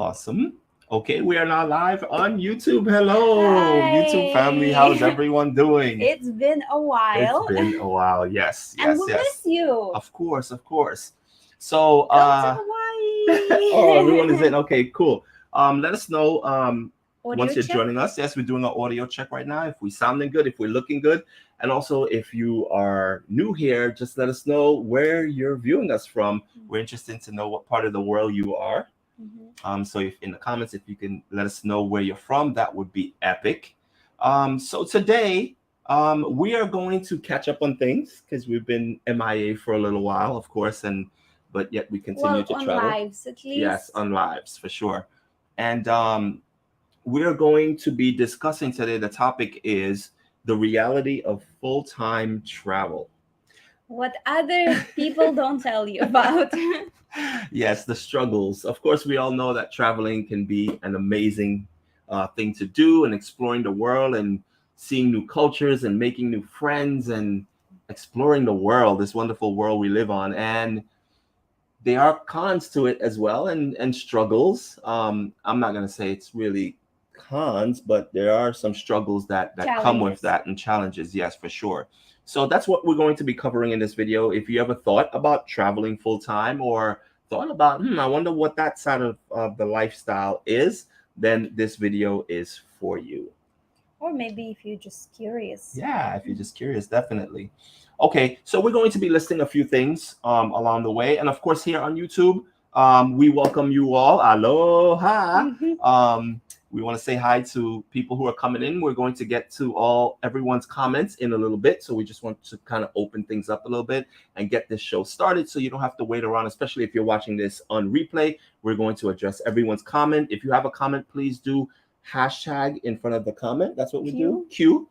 Awesome. Okay, we are now live on YouTube. Hello, YouTube family. How's Hi. everyone doing? It's been a It's while. been a while. Yes, And yes, we yes. miss you. Of course, of course. So, Come to oh, everyone is Hawaii. in. Okay, cool. Let us know Audio once you're check. joining us. Yes, we're doing an audio check right now. If we sounding good, if we're looking good, and also if you are new here, just let us know where you're viewing us from. We're interested to know what part of the world you are. Mhm. So if in the comments, if you can let us know where you're from, that would be epic. So today, we are going to catch up on things because we've been MIA for a little while, of course, and but yet we continue Well, to on travel. lives at Yes, least. on lives for sure. And we are going to be discussing today. The topic is the reality of full-time travel. What other people don't tell you about. Yes, the struggles. Of course, we all know that traveling can be an amazing thing to do, and exploring the world and seeing new cultures and making new friends and exploring the world, this wonderful world we live on. And there are cons to it as well, and struggles. I'm not going to say it's really cons, but there are some struggles that come with Challenges. that, and challenges, yes, for sure. So that's what we're going to be covering in this video. If you ever thought about traveling full time, or thought about, I wonder what that side of the lifestyle is, then this video is for you. Or maybe if you're just curious. Yeah, if you're just curious, definitely. Okay, so we're going to be listing a few things along the way, and of course, here on YouTube, we welcome you all. Aloha. Mhm. Um, we want to say hi to people who are coming in. We're going to get to everyone's comments in a little bit, so we just want to kind of open things up a little bit and get this show started, so you don't have to wait around. Especially if you're watching this on replay, we're going to address everyone's comment. If you have a comment, please do hashtag in front of the comment. That's what we do. Q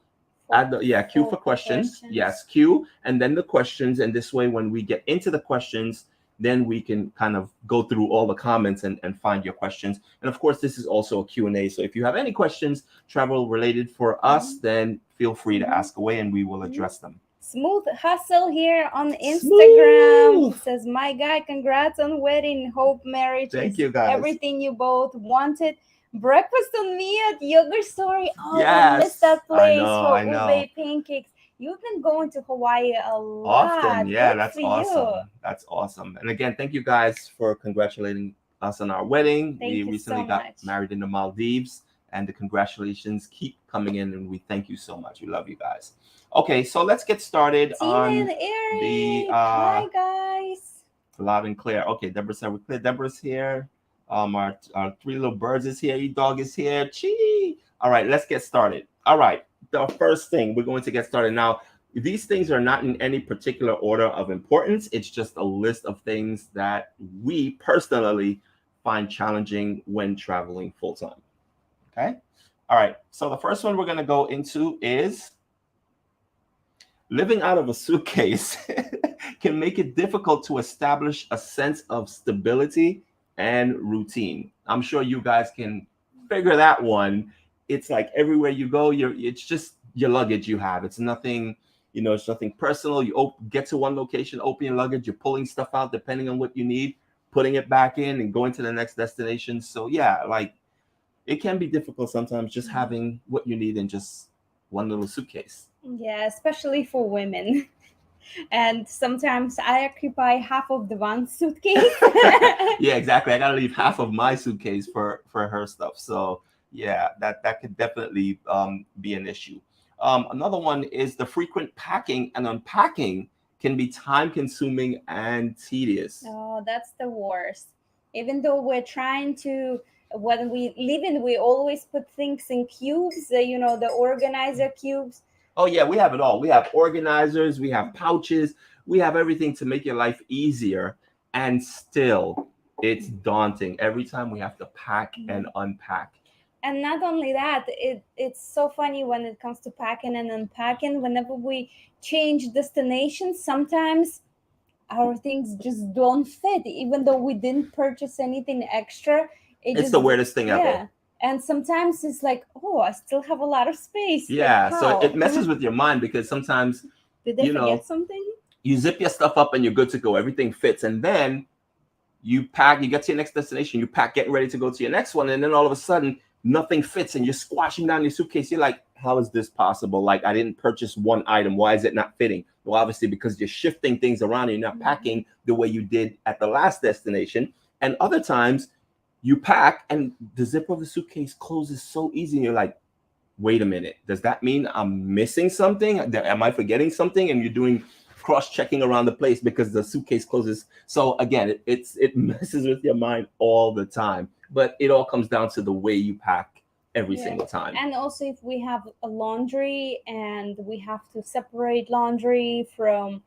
Q. for, Q for questions. questions. Yes, Q, and then the questions. And this way, when we get into the questions, then we can kind of go through all the comments and find your questions. And of course, this is also a Q&A. So if you have any questions travel related for us, Mhm. then feel free to Mhm. ask away and we will Mhm. address them. Smooth Hustle here on Instagram. He Smooth. says, "My guy, congrats on wedding. Hope marriage Thank is you, guys. everything you both wanted. Breakfast on me at Yogurt Story. Oh, we missed Yes, that place for I know. ube pancakes. You've been going to Hawaii a Often, lot. yeah, Good that's for you. awesome. That's awesome. And again, thank you guys for congratulating us on our wedding. We Thank you recently so got much. married in the Maldives, and the congratulations keep coming in, and we thank you so much. We love you guys. Okay, so let's get started Tina on and the Eric. Hi, guys. loud and clear. Okay, Deborah said we're clear. Deborah's here. Our three little birds is here. E dog is here. Chee. All right, let's get started. All right, the first thing we're going to get started now. These things are not in any particular order of importance. It's just a list of things that we personally find challenging when traveling full time. Okay. All right. So the first one we're going to go into is living out of a suitcase can make it difficult to establish a sense of stability and routine. I'm sure you guys can figure that one. It's like everywhere you go, it's just your luggage you have. It's nothing, it's nothing personal. You get to one location, open your luggage, you're pulling stuff out depending on what you need, putting it back in and going to the next destination. So yeah, like it can be difficult sometimes just having what you need in just one little suitcase. Yeah, especially for women. And sometimes I occupy half of the one suitcase. Yeah, exactly. I gotta leave half of my suitcase for her stuff. So yeah, that could definitely be an issue. Another one is the frequent packing and unpacking can be time consuming and tedious. Oh, that's the worst. Even though we're trying to, when we live in, we always put things in cubes, the organizer cubes. Oh yeah, we have it all. We have organizers, we have pouches, we have everything to make your life easier, and still it's daunting every time we have to pack and unpack. And not only that, it's so funny when it comes to packing and unpacking. Whenever we change destinations, sometimes our things just don't fit, even though we didn't purchase anything extra. It It's just, the weirdest thing ever. yeah. And sometimes it's like, oh, I still have a lot of space. Like, Yeah, so it how? messes with your mind because sometimes, Did they you forget know, something? you zip your stuff up and you're good to go. Everything fits. And then You pack, you get to your next destination, you pack, getting ready to go to your next one, and then all of a sudden nothing fits and you're squashing down your suitcase. You're like, how is this possible? Like, I didn't purchase one item. Why is it not fitting? Well, obviously because you're shifting things around and you're not packing the way you did at the last destination. And other times you pack and the zipper of the suitcase closes so easy and you're like, wait a minute, does that mean I'm missing something? Am I forgetting something? And you're doing cross-checking around the place because the suitcase closes. So again, it messes with your mind all the time. But it all comes down to the way you pack every single time. And also, if we have a laundry and we have to separate laundry from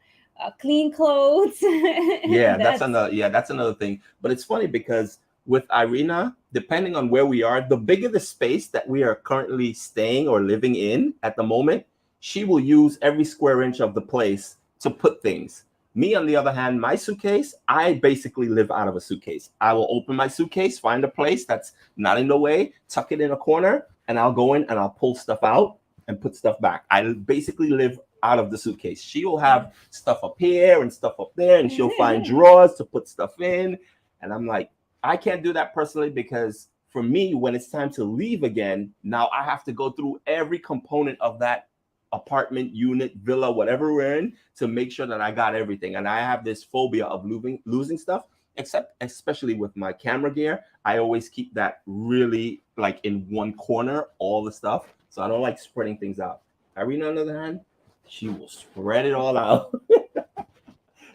clean clothes, that's another thing. But it's funny because with Irina, depending on where we are, the bigger the space that we are currently staying or living in at the moment, she will use every square inch of the place to put things. Me, on the other hand, my suitcase, I basically live out of a suitcase. I will open my suitcase, find a place that's not in the way, tuck it in a corner, and I'll go in and I'll pull stuff out and put stuff back. I basically live out of the suitcase. She will have stuff up here and stuff up there, and she'll find drawers to put stuff in. And I'm like, I can't do that personally because for me, when it's time to leave again, now I have to go through every component of that apartment, unit, villa, whatever we're in, to make sure that I got everything. And I have this phobia of losing stuff, except especially with my camera gear. I always keep that really like in one corner, all the stuff. So I don't like spreading things out. Irina, on the other hand, she will spread it all out.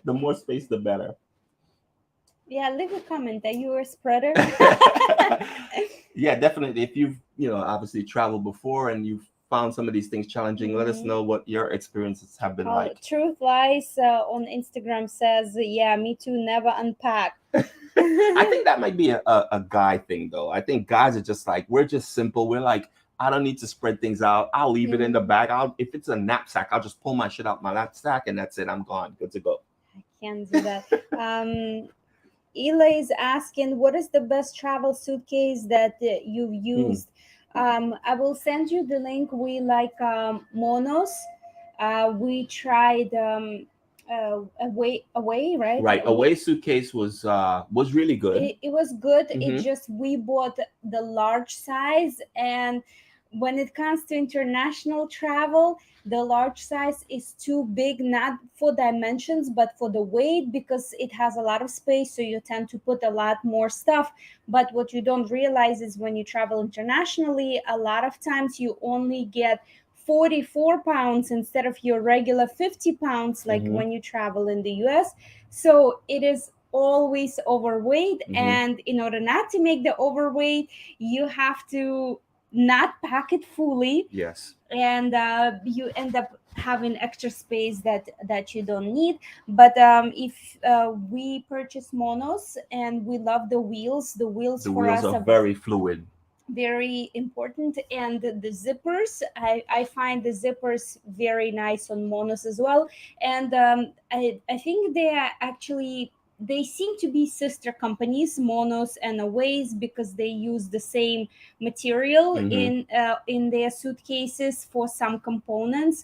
The more space, the better. Yeah, leave a comment that you were a spreader. Yeah, definitely. If you've, obviously traveled before and you've found some of these things challenging, let us know what your experiences have been like. Truth Lies on Instagram says, yeah, me too, never unpack. I think that might be a guy thing, though. I think guys are just like, we're just simple. We're like, I don't need to spread things out. I'll leave it in the bag. If it's a knapsack, I'll just pull my shit out my knapsack and that's it. I'm gone. Good to go. I can't do that. Ela is asking, what is the best travel suitcase that you've used? I will send you the link. We like Monos. We tried away, right? Right. Away suitcase was really good. It was good. It just, we bought the large size, and when it comes to international travel, the large size is too big, not for dimensions but for the weight, because it has a lot of space, so you tend to put a lot more stuff. But what you don't realize is when you travel internationally, a lot of times you only get 44 pounds instead of your regular 50 pounds, like when you travel in the US. So it is always overweight, and in order not to make the overweight, you have to not pack it fully. Yes. And you end up having extra space that you don't need. But if we purchase Monos, and we love the wheels for us are very fluid, very important. And the zippers, I find the zippers very nice on Monos as well. And I think they seem to be sister companies, Monos and Aways, because they use the same material in their suitcases for some components.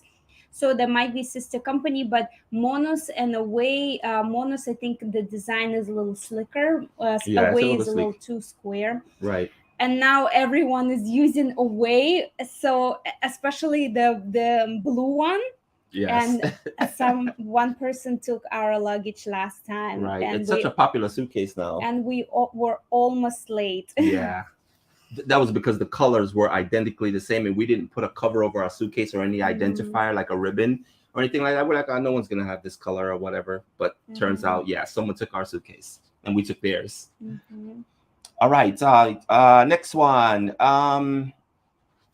So there might be sister company, but Monos and Away, Monos, I think the design is a little slicker. Away is a little too square. Right. And now everyone is using Away, so especially the blue one. Yes. And one person took our luggage last time. Right. And it's such a popular suitcase now. And we were almost late. Yeah. That was because the colors were identically the same, and we didn't put a cover over our suitcase or any identifier like a ribbon or anything like that. We're like, oh, no one's gonna have this color or whatever. But turns out, yeah, someone took our suitcase and we took theirs. All right. Next one.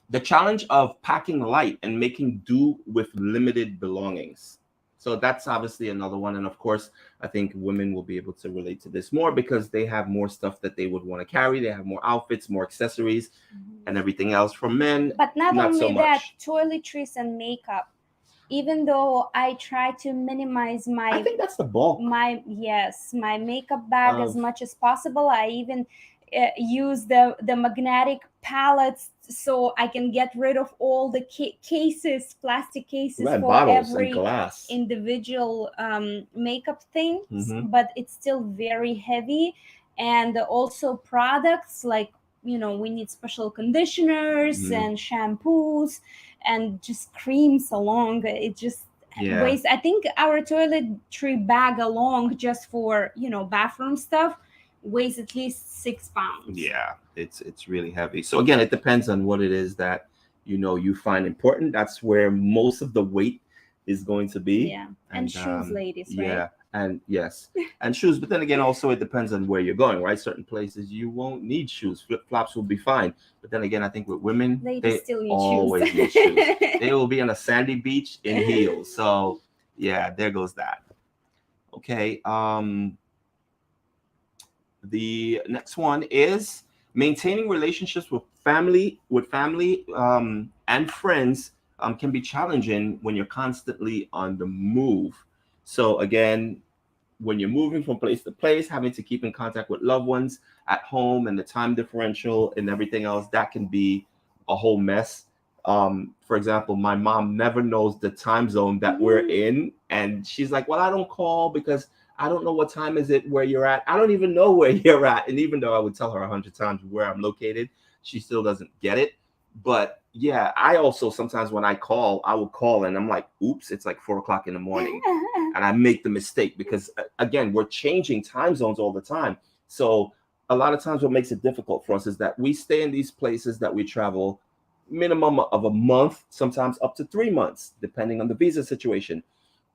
The challenge of packing light and making do with limited belongings. So that's obviously another one. And of course, I think women will be able to relate to this more because they have more stuff that they would want to carry. They have more outfits, more accessories, and everything else. From men, but not only so that, much. Toiletries and makeup. Even though I try to minimize I think that's the bulk. My makeup bag as much as possible. I even use the magnetic pallets so I can get rid of all the cases, plastic cases Right, for bottles and every glass. individual makeup things, Mm-hmm. but it's still very heavy. And also products like, we need special conditioners Mm-hmm. and shampoos and just creams along. It just Yeah. weighs, I think our toiletry bag along just for, bathroom stuff weighs at least 6 pounds. Yeah, it's really heavy. So again, it depends on what it is that you find important. That's where most of the weight is going to be. Yeah. And And shoes, ladies, right? yeah, and yes, and shoes. But then again, also it depends on where you're going, right? Certain places you won't need shoes. Flip flops will be fine. But then again, I think with women, Ladies they still need shoes. always need shoes. They will be on a sandy beach in heels. So yeah, there goes that. Okay. The next one is maintaining relationships with family and friends can be challenging when you're constantly on the move. So again, when you're moving from place to place, having to keep in contact with loved ones at home and the time differential and everything else, that can be a whole mess. For example, my mom never knows the time zone that we're in, and she's like, "Well, I don't call because I don't know what time is it where you're at. I don't even know where you're at." And even though I would tell her 100 times where I'm located, she still doesn't get it. But yeah, I also sometimes when I call, I will call and I'm like, "Oops, it's like 4 o'clock in the morning." And I make the mistake because again, we're changing time zones all the time. So a lot of times what makes it difficult for us is that we stay in these places that we travel minimum of a month, sometimes up to 3 months, depending on the visa situation.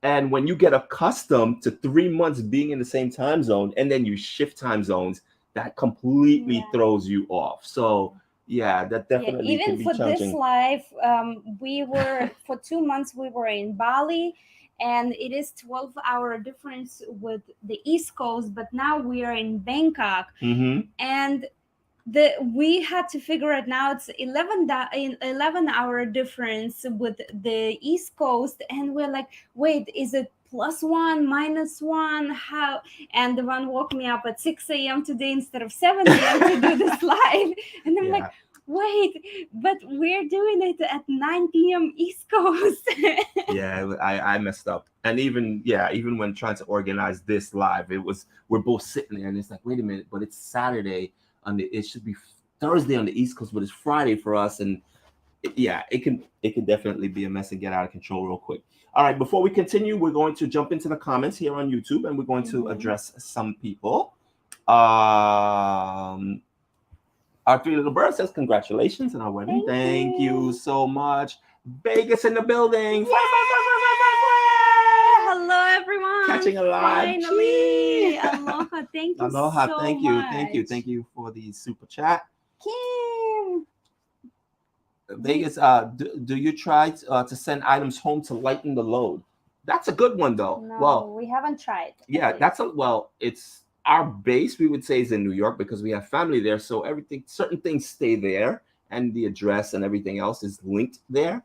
And when you get accustomed to 3 months being in the same time zone and then you shift time zones, that completely Yeah. throws you off. So yeah, that Yeah, definitely can even be for this challenging. life, we were for 2 months we were in Bali, and it is 12-hour difference with the East Coast. But now we are in Bangkok, Mm-hmm. and we had to figure it now. It's 11-hour difference with the East Coast, and we're like, wait, is it +1, -1? How? And the one woke me up at 6 a.m. today instead of 7 a.m. to do this live, and I'm like, Yeah. wait, but we're doing it at 9 p.m. East Coast. Yeah, I messed up. And even yeah, even when trying to organize this live, we're both sitting there and it's like, wait a minute, but it's Saturday it should be Thursday on the East Coast, but it's Friday for us. And yeah, it can definitely be a mess and get out of control real quick. All right, before we continue, we're going to jump into the comments here on YouTube and we're going to Mhm. address some people. Um our three little bird says congratulations on our wedding. Thank Thank you you. so much. Vegas in the building. Fire, fire, fire, fire, fire, fire, Yeah! fire. Hello, everyone. Catching a live. Finally. Chee. Aloha. Thank you Aloha. so Thank you. Thank you. much. Thank you for the super chat. Kim. Do, Vegas, do you try to send items home to lighten the load? That's a good one, though. Well, no, we haven't tried at yeah, least. it's our base, we would say, is in New York because we have family there. So everything, certain things stay there and the address and everything else is linked there.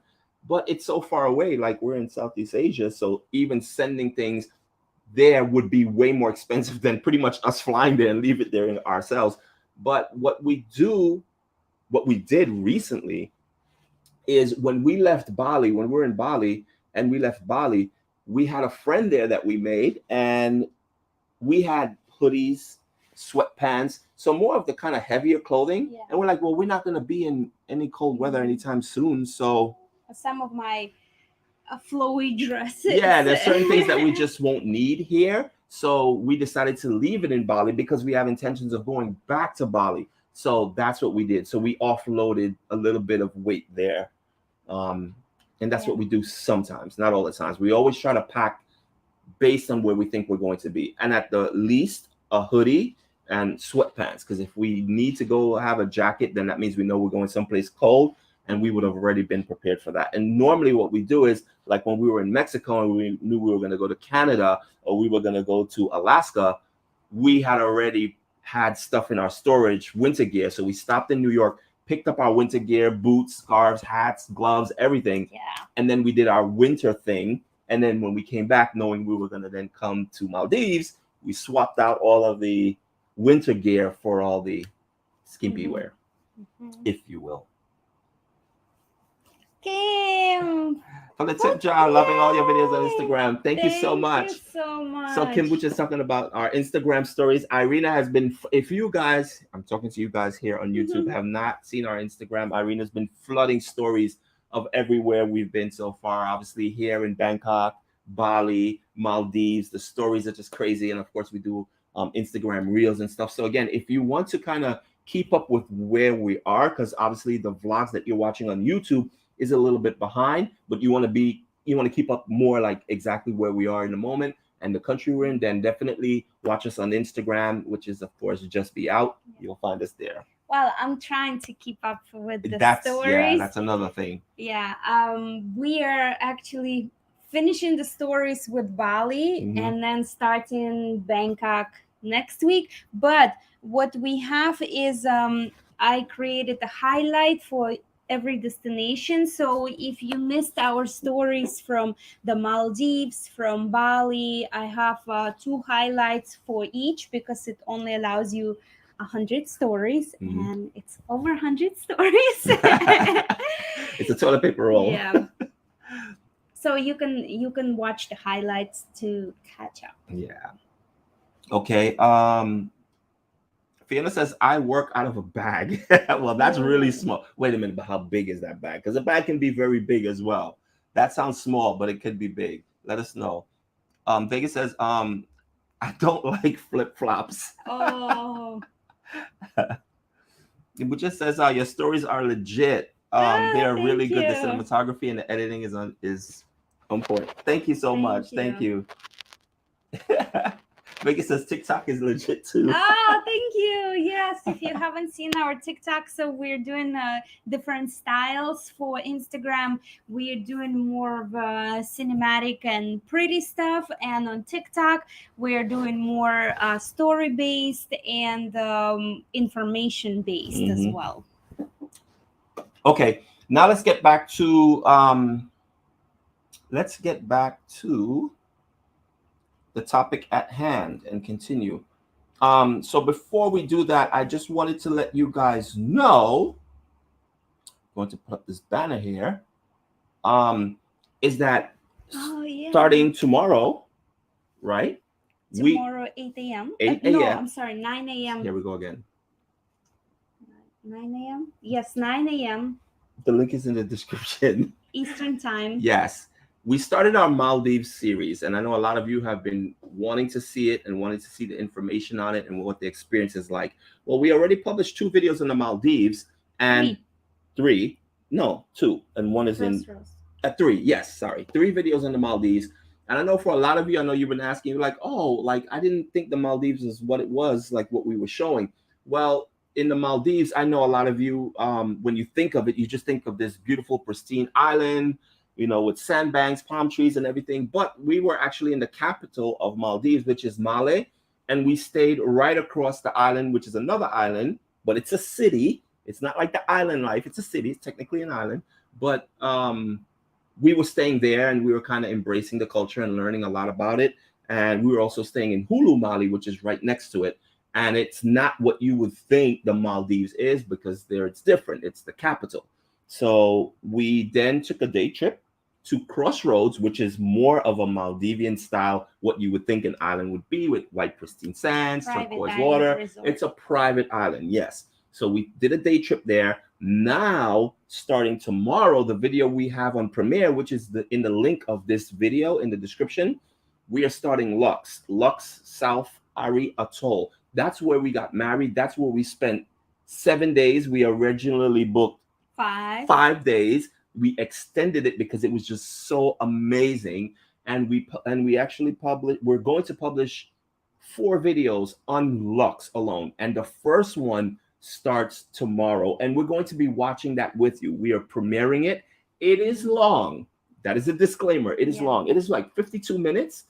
But it's so far away, like we're in Southeast Asia. So even sending things there would be way more expensive than pretty much us flying there and leave it there in ourselves. But what we did recently is when we were in Bali and we left Bali, we had a friend there that we made, and we had hoodies, sweatpants, so more of the kind of heavier clothing. Yeah. And we're like, well, we're not going to be in any cold weather anytime soon. So Some of my flowy yeah, dresses. there's certain things that we just won't need here. So we decided to leave it in Bali because we have intentions of going back to Bali. So that's what we did. So we offloaded a little bit of weight there. Um, and that's Yeah. what we do sometimes, not all the times. We always try to pack based on where we think we're going to be. And at the least, a hoodie and sweatpants. Because if we need to go have a jacket, then that means we know we're going someplace cold and we would have already been prepared for that. And normally, what we do is like when we were in Mexico and we knew we were going to go to Canada or we were going to go to Alaska, we had already had stuff in our storage, winter gear. So we stopped in New York, picked up our winter gear, boots, scarves, hats, gloves, everything. Yeah. And then we did our winter thing. And then when we came back, knowing we were going to then come to Maldives, we swapped out all of the winter gear for all the skimpy wear. if you will. Kim, For the tip jar, loving all your videos on yay! Instagram. Thank you so Thank much. you so So Kim, we're much. just talking about our Instagram stories. Irina has been, if you guys, I'm talking to you guys here on YouTube, have not seen our Instagram, Irina's been flooding stories of everywhere we've been so far. Obviously here in Bangkok, Bali, Maldives, the stories are just crazy. And of course we do Instagram reels and stuff. So again, if you want to kind of keep up with where we are, because obviously the vlogs that you're watching on YouTube is a little bit behind, but you want to keep up more like exactly where we are in the moment and the country we're in, then definitely watch us on Instagram, which is of course just be out. You'll find us there. Well, I'm trying to keep up with the That's stories. that's another thing. Yeah, we are actually finishing the stories with Bali and then starting Bangkok next week. But what we have is I created a highlight for every destination. So if you missed our stories from the Maldives, from Bali, I have two highlights for each because it only allows you 100 stories, and it's over 100 stories. It's a toilet paper roll. Yeah. So you can watch the highlights to catch up. Yeah. Okay. Fiona says I work out of a bag. Well, that's really small. Wait a minute, but how big is that bag? Because a bag can be very big as well. That sounds small, but it could be big. Let us know. Vegas says, I don't like flip flops. Oh. It just says, your stories are legit. They are really good. The you. cinematography and the editing is on point. Thank you so much. Thank you. Vegas says TikTok is legit too. Oh, thank you. Yes, if you haven't seen our TikTok, so we're doing different styles for Instagram. We're doing more of cinematic and pretty stuff, and on TikTok, we're doing more story based and information based as well. Okay, now let's get back to the topic at hand and continue. So before we do that, I just wanted to let you guys know, I'm going to put up this banner here, is that starting tomorrow, right? Tomorrow, 8 a.m. 8 No, a.m. I'm sorry, 9 a.m. Here we go again. 9 a.m.? Yes, 9 a.m. The link is in the description. Eastern time. Yes. We started our Maldives series, and I know a lot of you have been wanting to see it and wanting to see the information on it and what the experience is like. Well, we already published 2 videos on the Maldives, and 3, no, 2, and one is in 3. Yes, sorry, 3 videos on the Maldives. And I know for a lot of you, I know you've been asking, you're like, oh, like I didn't think the Maldives is what it was, like what we were showing. Well, in the Maldives, I know a lot of you, when you think of it, you just think of this beautiful, pristine island, with sandbanks, palm trees, and everything. But we were actually in the capital of Maldives, which is Male, and we stayed right across the island, which is another island, but it's a city. It's not like the island life. It's a city. It's technically an island, but we were staying there, and we were kind of embracing the culture and learning a lot about it. And we were also staying in Hulu, Mali, which is right next to it. And it's not what you would think the Maldives is, because there it's different. It's the capital. So we then took a day trip to Crossroads, which is more of a Maldivian style, what you would think an island would be, with white pristine sands, turquoise water. Resort. It's a private island, yes. So we did a day trip there. Now, starting tomorrow, the video we have on Premiere, which is in the link of this video in the description, we are starting Lux South Ari Atoll. That's where we got married. That's where we spent 7 days. We originally booked 5 days. We extended it because it was just so amazing, and we actually we're going to publish 4 videos on Lux alone, and the first one starts tomorrow, and we're going to be watching that with you. We are premiering it. It is long. That is a disclaimer. It is long. It is like 52 minutes.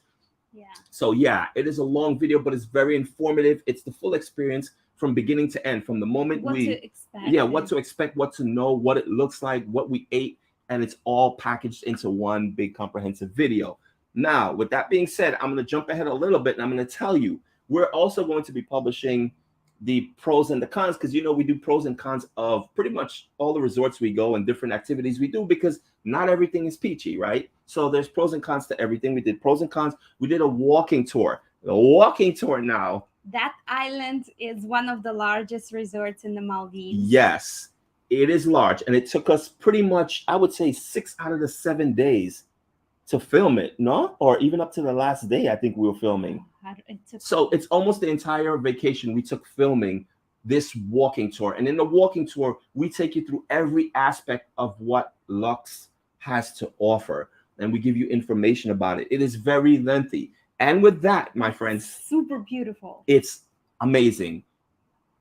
So yeah, it is a long video, but it's very informative. It's the full experience from beginning to end, from the moment what to expect, what to know, what it looks like, what we ate, and it's all packaged into one big comprehensive video. Now, with that being said, I'm going to jump ahead a little bit, and I'm going to tell you, we're also going to be publishing the pros and the cons, because we do pros and cons of pretty much all the resorts we go and different activities we do, because not everything is peachy, right? So there's pros and cons to everything. We did pros and cons. We did a walking tour. The walking tour now. That island is one of the largest resorts in the Maldives. Yes, it is large, and it took us pretty much, I would say, 6 out of the 7 days to film it, no? Or even up to the last day, I think we were filming. So it's almost the entire vacation we took filming this walking tour. And in the walking tour, we take you through every aspect of what Lux has to offer, and we give you information about it. It is very lengthy. And with that, my friends, super beautiful. It's amazing.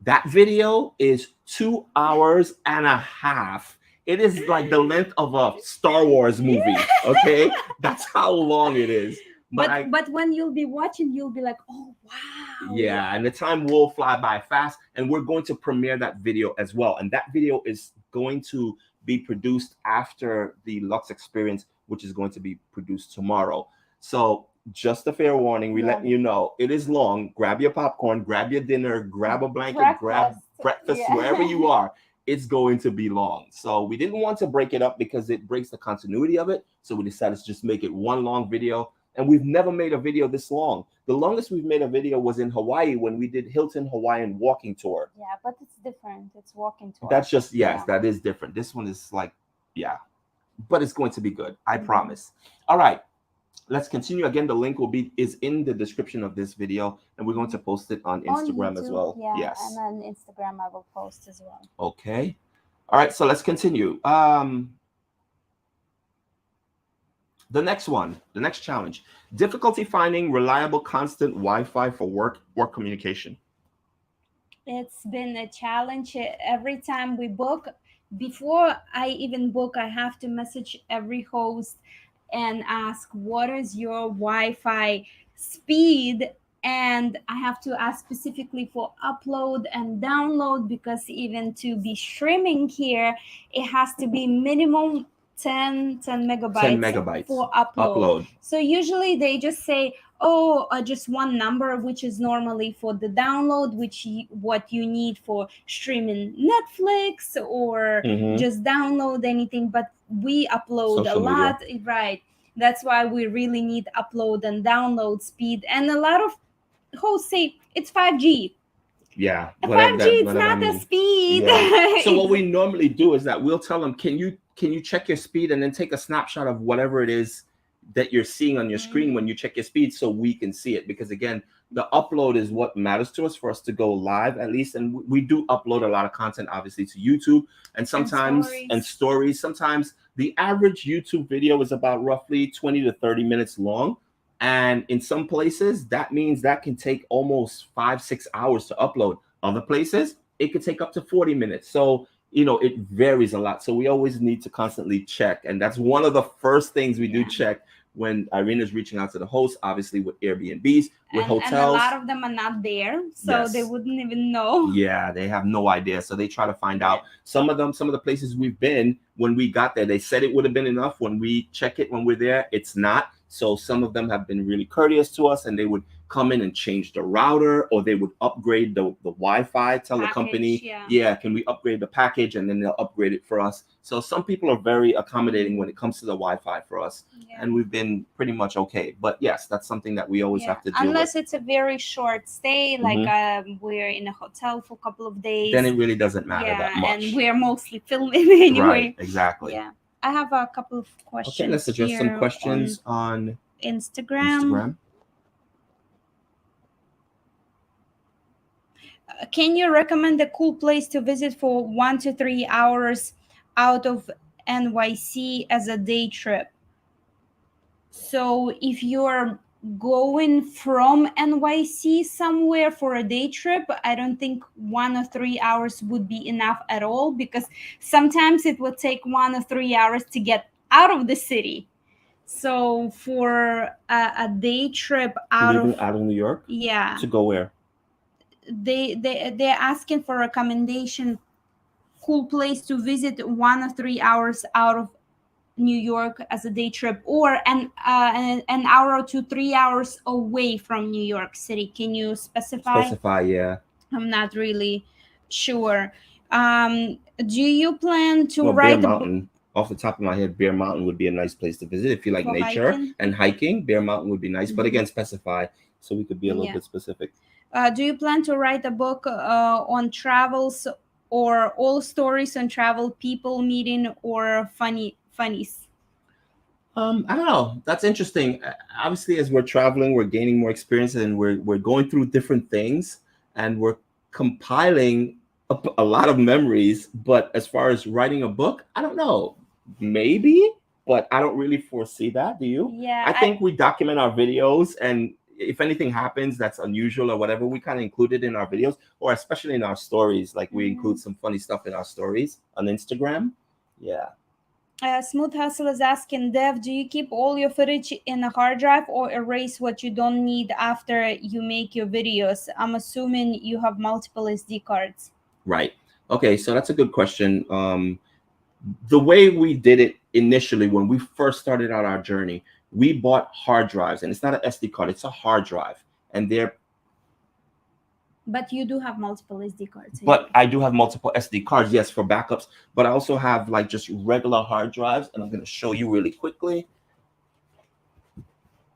That video is 2 hours and a half. It is like the length of a Star Wars movie. Okay, that's how long it is. But when you'll be watching, you'll be like, oh wow. Yeah, and the time will fly by fast. And we're going to premiere that video as well. And that video is going to be produced after the Lux experience, which is going to be produced tomorrow. So just a fair warning, we let you know it is long. Grab your popcorn, grab your dinner, grab a blanket, grab breakfast, wherever you are. It's going to be long. So we didn't want to break it up because it breaks the continuity of it. So we decided to just make it one long video. And we've never made a video this long. The longest we've made a video was in Hawaii when we did Hilton Hawaiian walking tour. Yeah, but it's different. It's walking tour. That's just, yes, that is different. This one is like, yeah, but it's going to be good. I promise. All right. Let's continue. Again, the link is in the description of this video, and we're going to post it on Instagram as well. Yeah, yes. And on Instagram I will post as well. Okay. All right, so let's continue. The next one, the next challenge: difficulty finding reliable, constant Wi-Fi for work communication. It's been a challenge every time we book. Before I even book, I have to message every host and ask what is your Wi-Fi speed, and I have to ask specifically for upload and download, because even to be streaming here, it has to be minimum 10 megabytes for upload. So usually they just say, oh, just one number, which is normally for the download, what you need for streaming Netflix or just download anything. But we upload social a lot media. Right? That's why we really need upload and download speed. And a lot of hosts say it's 5G. Yeah, 5G it's not the speed. Yeah. So what we normally do is that we'll tell them, can you check your speed and then take a snapshot of whatever it is that you're seeing on your screen when you check your speed, so we can see it. Because again, the upload is what matters to us for us to go live, at least. And we do upload a lot of content, obviously, to YouTube and sometimes and stories. Sometimes the average YouTube video is about roughly 20 to 30 minutes long. And in some places, that means that can take almost 5-6 hours to upload. Other places, it could take up to 40 minutes. So, it varies a lot. So we always need to constantly check. And that's one of the first things we do check when Irina's reaching out to the host, obviously with Airbnbs, with hotels. And a lot of them are not there, so they wouldn't even know. Yeah, they have no idea. So they try to find out. Some of the places we've been, when we got there, they said it would have been enough. When we check it, when we're there, it's not. So some of them have been really courteous to us, and they would come in and change the router, or they would upgrade the Wi-Fi, tell the company, can we upgrade the package? And then they'll upgrade it for us. So some people are very accommodating when it comes to the Wi-Fi for us. And we've been pretty much okay. But yes, that's something that we always have to deal with. Unless it's a very short stay, like we're in a hotel for a couple of days. Then it really doesn't matter that much. And we're mostly filming anyway. Right, exactly. Yeah. I have a couple of questions. Okay, let's address some questions on Instagram. Can you recommend a cool place to visit for 1 to 3 hours out of NYC as a day trip? So if you're going from NYC somewhere for a day trip, I don't think 1 or 3 hours would be enough at all, because sometimes it would take 1 or 3 hours to get out of the city. So for a day trip out of New York, to go where? They're asking for recommendation, cool place to visit 1 or 3 hours out of New York as a day trip, or an hour to 3 hours away from New York City. Can you specify? Yeah. I'm not really sure. Do you plan to Well, Bear write a book Mountain, off the top of my head, Bear Mountain would be a nice place to visit if you like for nature hiking? and hiking. Bear Mountain would be nice, but Mhm. again, specify so we could be a little Yeah. bit specific. Do you plan to write a book on travels, or all stories on travel, people meeting, or funnies? I don't know. That's interesting. Obviously, as we're traveling, we're gaining more experience, and we're going through different things, and we're compiling a lot of memories. But as far as writing a book, I don't know. Maybe, but I don't really foresee that. Do you? Yeah, I think we document our videos, and if anything happens that's unusual or whatever, we kind of include it in our videos, or especially in our stories. Like we include Mhm. some funny stuff in our stories on Instagram. Yeah. Smooth Hustle is asking, Dev, do you keep all your footage in a hard drive or erase what you don't need after you make your videos? I'm assuming you have multiple SD cards. Right. Okay, so that's a good question. The way we did it initially when we first started out our journey, we bought hard drives, and it's not an SD card; it's a hard drive, and they're. But you do have multiple SD cards But anyway. I do have multiple SD cards, yes, for backups. But I also have like just regular hard drives, and I'm going to show you really quickly.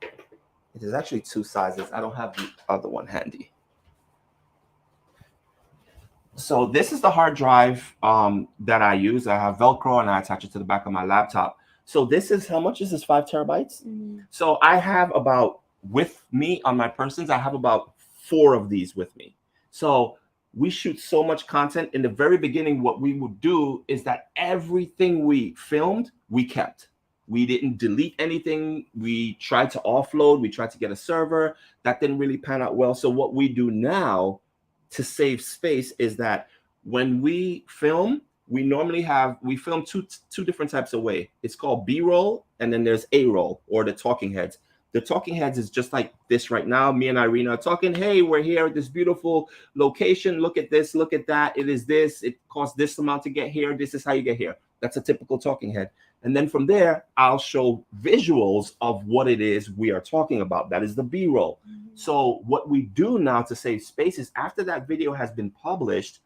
It is actually two sizes. I don't have the other one handy. So this is the hard drive that I use. I have Velcro and I attach it to the back of my laptop. So this is how much is this? 5 terabytes. Mhm. So I have about with me on my persons, I have about four of these with me. So we shoot so much content. In the very beginning, what we would do is that everything we filmed, we kept. We didn't delete anything. We tried to offload. We tried to get a server. That didn't really pan out well. So what we do now to save space is that when we film, we film two different types of way. It's called B-roll, and then there's A-roll, or the talking heads. The talking heads is just like this right now. Me and Irina are talking. Hey, we're here at this beautiful location. Look at this. Look at that. It is this. It costs this amount to get here. This is how you get here. That's a typical talking head. And then from there, I'll show visuals of what it is we are talking about. That is the B-roll. So what we do now to save space is after that video has been published,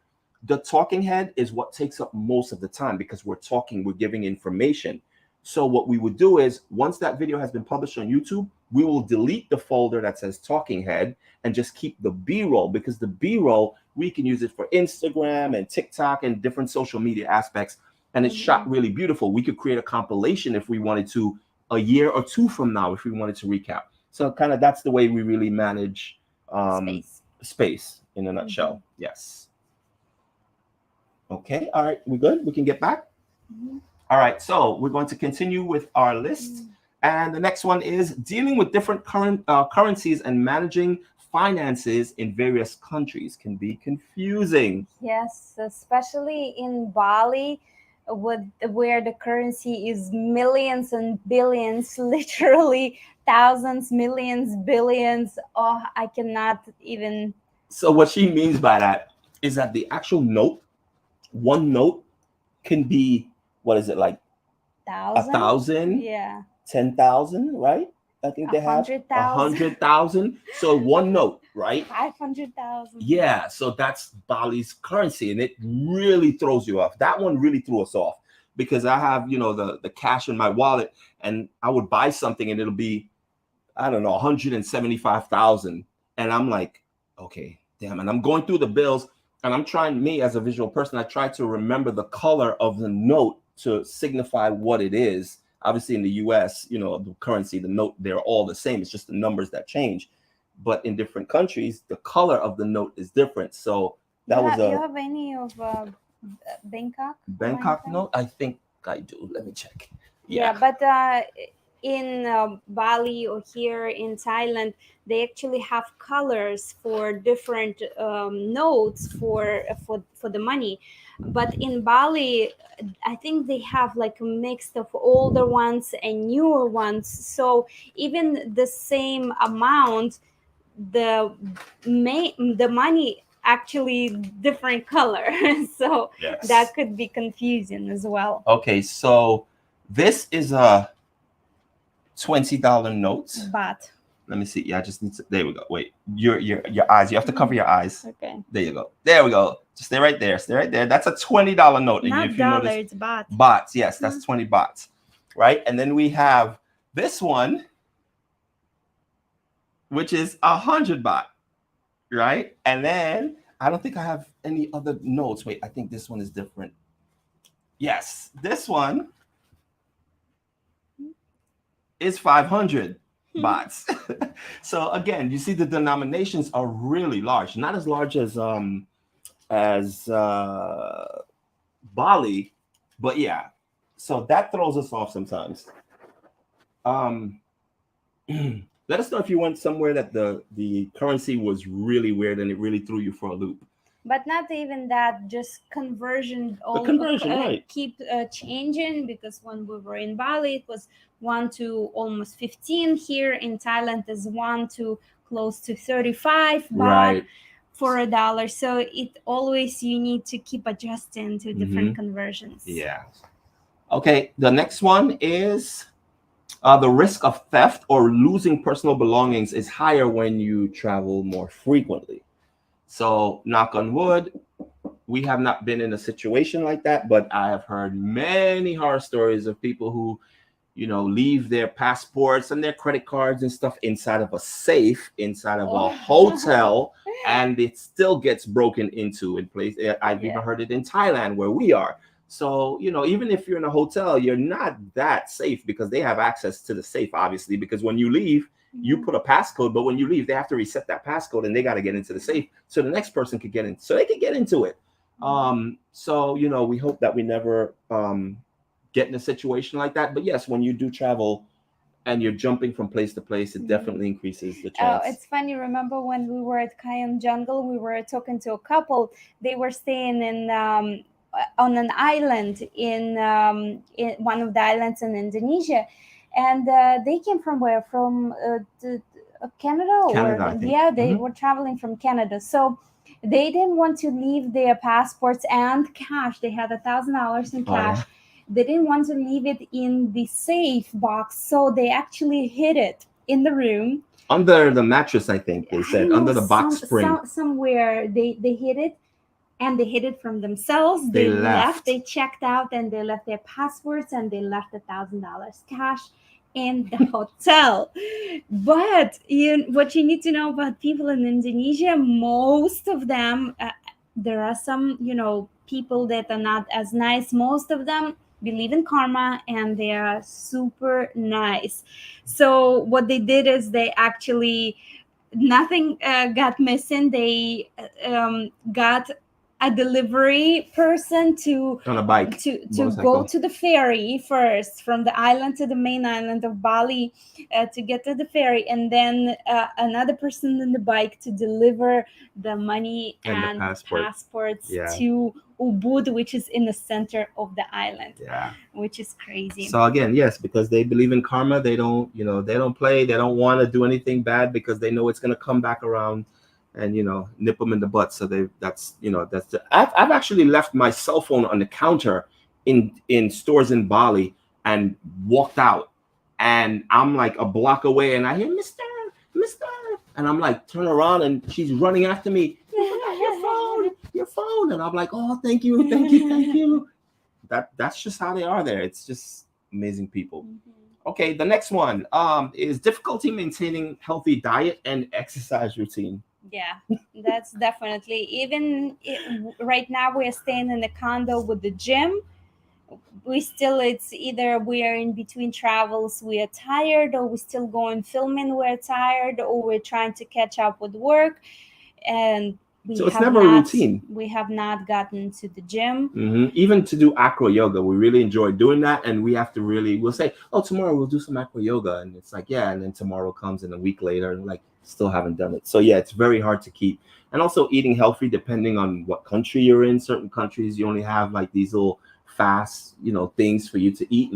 the talking head is what takes up most of the time because we're talking, we're giving information. So what we would do is once that video has been published on YouTube, we will delete the folder that says talking head and just keep the B-roll, because the B-roll, we can use it for Instagram and TikTok and different social media aspects. And it's shot really beautiful. We could create a compilation if we wanted to a year or two from now if we wanted to recap. So kind of that's the way we really manage Space. space in a nutshell. Yes. Okay. All right. We good? We can get back. Mhm. All right. So we're going to continue with our list. And the next one is dealing with different currencies and managing finances in various countries can be confusing. Yes, especially in Bali, where the currency is millions and billions, literally thousands, millions, billions. Oh, I cannot even. So what she means by that is that the actual note, one note can be, what is it, like a Thousand? thousand, Yeah. 10,000, right? I think A they have hundred a thousand. 100,000. So one note, right? 500,000. Yeah. So that's Bali's currency, and it really throws you off. That one really threw us off because I have, the cash in my wallet, and I would buy something, and it'll be, I don't know, 175,000, and I'm like, okay, damn. And I'm going through the bills, and I'm trying, me as a visual person, I try to remember the color of the note to signify what it is. Obviously, in the US, the currency, the note, they're all the same. It's just the numbers that change. But in different countries, the color of the note is different. So that was You a have any of Bangkok on any Bangkok time? note. I think I do. Let me check. Yeah, Yeah. but in Bali or here in Thailand, they actually have colors for different notes for the money. But in Bali, I think they have like a mix of older ones and newer ones. So even the same amount, the the money actually different color. So Yes. that could be confusing as well. Okay, so this is a $20 note. But Let me see. Yeah, I just need to. There we go. Wait, your eyes. You have to cover your eyes. Okay. There you go. There we go. Just stay right there. Stay right there. That's a $20 note. And Not if you dollar, notice, it's baht. bahts. Yes, that's 20 bahts. Right, and then we have this one, which is 100 baht. Right, and then I don't think I have any other notes. Wait, I think this one is different. Yes, this one is 500 bahts. So again, you see the denominations are really large, not as large as Bali, but yeah. So that throws us off sometimes. Um, let us know if you went somewhere that the currency was really weird and it really threw you for a loop. But not even that, just conversion The all conversion, right? keep changing, because when we were in Bali it was 1 to almost 15. Here in Thailand is 1 to close to 35 baht Right. for a dollar. So it always, you need to keep adjusting to different conversions. Yeah. Okay, the next one is the risk of theft or losing personal belongings is higher when you travel more frequently. So, knock on wood, we have not been in a situation like that, but I have heard many horror stories of people who, leave their passports and their credit cards and stuff inside of a safe, inside of a hotel, and it still gets broken into in place. I've even heard it in Thailand where we are. So, even if you're in a hotel, you're not that safe because they have access to the safe, obviously, because when you leave, you put a passcode, but when you leave, they have to reset that passcode and they got to get into the safe so the next person could get in, so they can get into it. So, we hope that we never get in a situation like that. But yes, when you do travel and you're jumping from place to place, it definitely increases the chance. Oh, it's funny. Remember when we were at Kayan Jungle, we were talking to a couple. They were staying on an island in one of the islands in Indonesia, and they came from where? From Canada, Canada, or I think. yeah, they were traveling from Canada. So they didn't want to leave their passports and cash. They had $1,000 in cash. Yeah. They didn't want to leave it in the safe box, so they actually hid it in the room Under the mattress, I think they said, under the box spring. Somewhere they hid it, and they hid it from themselves. They left, they checked out, and they left their passports, and they left $1,000 cash in the hotel. But what you need to know about people in Indonesia, most of them, there are some, people that are not as nice. Most of them believe in karma, and they are super nice. So what they did is they actually, nothing got missing. They got a delivery person to On a bike, to motorcycle. go to the ferry first, from the island to the main island of Bali, to get to the ferry, and then another person on the bike to deliver the money And the and passport. passports Yeah. to Ubud, which is in the center of the island. Yeah. Which is crazy. So again, yes, because they believe in karma, they don't, they don't play, they don't want to do anything bad because they know it's going to come back around and nip them in the butt. So that's I've actually left my cell phone on the counter in stores in Bali and walked out, and I'm like a block away and I hear Mr. And I'm like, turn around, and she's running after me. You forgot your phone. And I'm like, oh, thank you. That's just how they are there. It's just amazing people. Okay, the next one is difficulty maintaining healthy diet and exercise routine. Yeah, that's definitely. Even right now, we're staying in a condo with the gym. It's either we are in between travels, we are tired, or we're still going filming, we're tired, or we're trying to catch up with work, and so it's never a routine. We have not gotten to the gym. Even to do acro yoga, we really enjoy doing that, and we'll say, oh, tomorrow we'll do some acro yoga, and it's like, yeah, and then tomorrow comes, and a week later, and like still haven't done it. So yeah, it's very hard to keep. And also eating healthy, depending on what country you're in. Certain countries you only have like these little fast things for you to eat,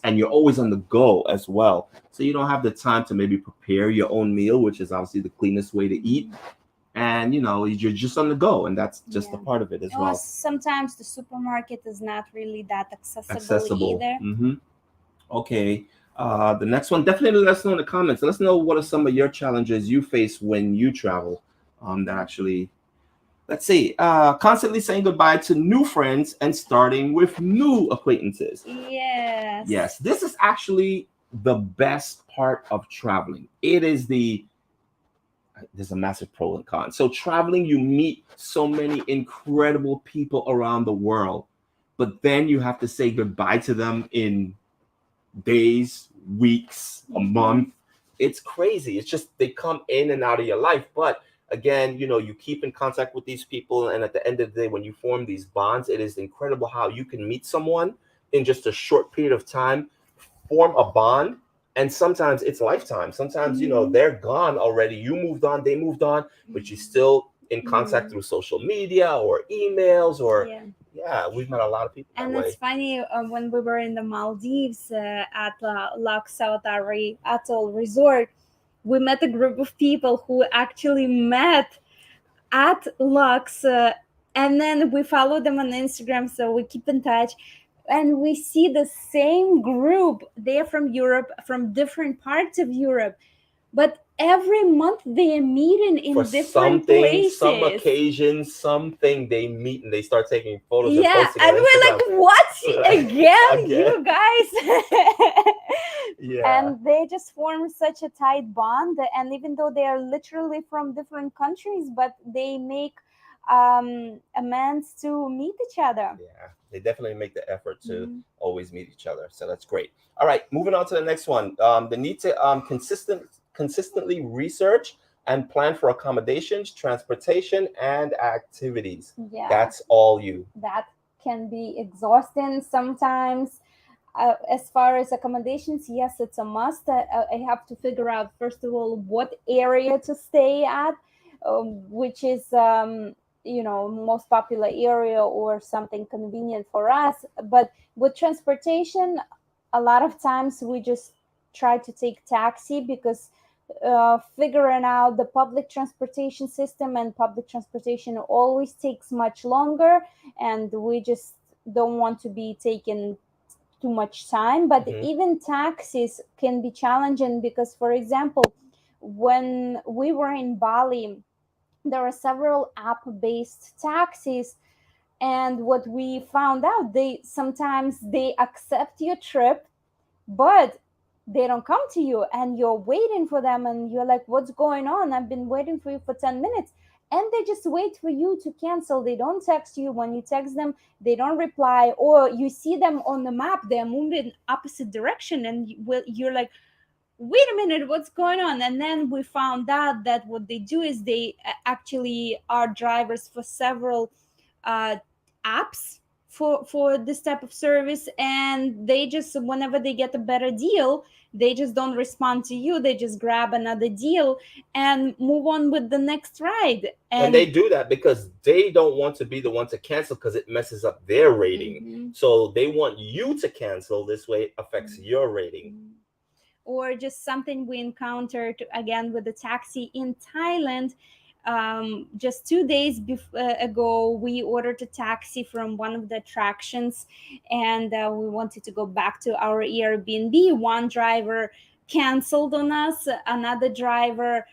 and you're always on the go as well, so you don't have the time to maybe prepare your own meal, which is obviously the cleanest way to eat. And you're just on the go, and that's just a part of it as well. Sometimes the supermarket is not really that accessible either. Okay, The next one, definitely let us know in the comments. Let us know what are some of your challenges you face when you travel. That actually, let's see, constantly saying goodbye to new friends and starting with new acquaintances. Yes. Yes, this is actually the best part of traveling. It is the there's a massive pro and con. So traveling, you meet so many incredible people around the world, but then you have to say goodbye to them in days, weeks, a month. It's crazy. It's just they come in and out of your life. But again, you keep in contact with these people. And at the end of the day, when you form these bonds, it is incredible how you can meet someone in just a short period of time, form a bond. And sometimes it's lifetime. Sometimes, they're gone already. You moved on, they moved on, but you still in contact through social media or emails or Yeah. yeah, we've met a lot of people that And it's way. funny, when we were in the Maldives, at Lak Sautari Atoll Resort, we met a group of people who actually met at Lux, and then we follow them on Instagram, so we keep in touch. And we see the same group. They're from Europe, from different parts of Europe, but every month they're meeting For in different something, some places. occasion, something, they meet and they start taking photos and Yeah, posting on and we're Instagram. like, what? Again, Again. you guys? Yeah. And they just form such a tight bond. And even though they are literally from different countries, but they make amends to meet each other. Yeah. They definitely make the effort to Mhm. always meet each other. So that's great. All right, moving on to the next one. The need to consistently research and plan for accommodations, transportation, and activities. Yeah, That's all you. that can be exhausting sometimes. As far as accommodations, yes, it's a must. I have to figure out, first of all, what area to stay at, which is, most popular area or something convenient for us. But with transportation, a lot of times we just try to take taxi, because figuring out the public transportation system and public transportation always takes much longer, and we just don't want to be taking too much time. But Hmm. even taxis can be challenging, because, for example, when we were in Bali, there are several app based taxis, and what we found out, they sometimes they accept your trip, but they don't come to you, and you're waiting for them, and you're like, what's going on? I've been waiting for you for 10 minutes. And they just wait for you to cancel. They don't text you. When you text them, they don't reply. Or you see them on the map, they're moving opposite direction, and you're like, wait a minute, what's going on? And then we found out that what they do is they actually are drivers for several uh, apps for this type of service, and they just, whenever they get a better deal, they just don't respond to you, they just grab another deal and move on with the next ride. And And they do that because they don't want to be the one to cancel because it messes up their rating. Mhm. So they want you to cancel. This way it affects your rating. Mhm. Or just something we encountered again with the taxi in Thailand. Just 2 days ago, we ordered a taxi from one of the attractions, and we wanted to go back to our Airbnb. One driver canceled on us, another driver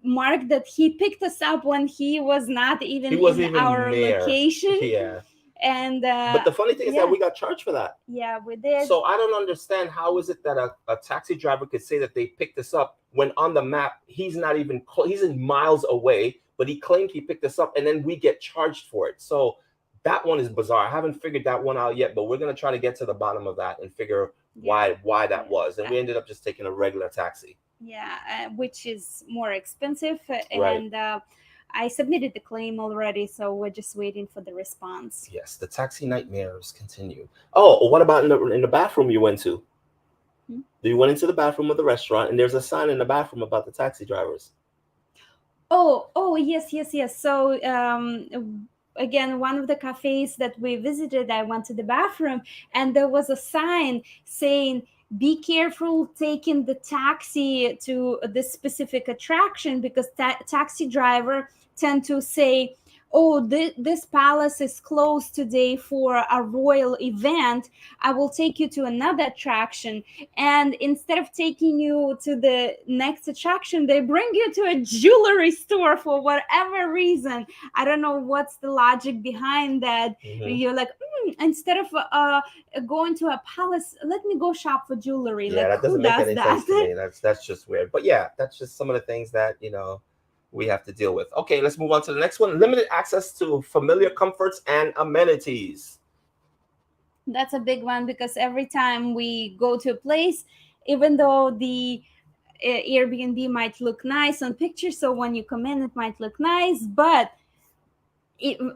marked that he picked us up when he was not He even wasn't in even our there. location. Yeah. And But the funny thing is that yeah, we got charged for that. yeah, we did. So I don't understand how is it that a taxi driver could say that they picked us up when on the map he's not even he's in miles away, but he claimed he picked us up and then we get charged for it. So that one is bizarre. I haven't figured that one out yet, but we're gonna try to get to the bottom of that and figure Yeah, why that was. And yeah. we ended up just taking a regular taxi. Yeah, which is more expensive. Right. And I submitted the claim already, so we're just waiting for the response. Yes, the taxi nightmares continue. Oh, what about in the bathroom you went to? Hmm? You went into the bathroom of the restaurant and there's a sign in the bathroom about the taxi drivers. Oh, yes, yes, yes. So again, one of the cafes that we visited, I went to the bathroom, and there was a sign saying, "Be careful taking the taxi to this specific attraction, because taxi driver tend to say." oh, this palace is closed today for a royal event. I will take you to another attraction. And instead of taking you to the next attraction, they bring you to a jewelry store for whatever reason. I don't know what's the logic behind that. Hmm. You're like, instead of going to a palace, let me go shop for jewelry. Yeah, Like, that who doesn't make does any that? sense to me. That's just weird. But yeah, that's just some of the things that, we have to deal with. Okay, let's move on to the next one. Limited access to familiar comforts and amenities. That's a big one because every time we go to a place, even though the Airbnb might look nice on pictures, so when you come in, it might look nice, but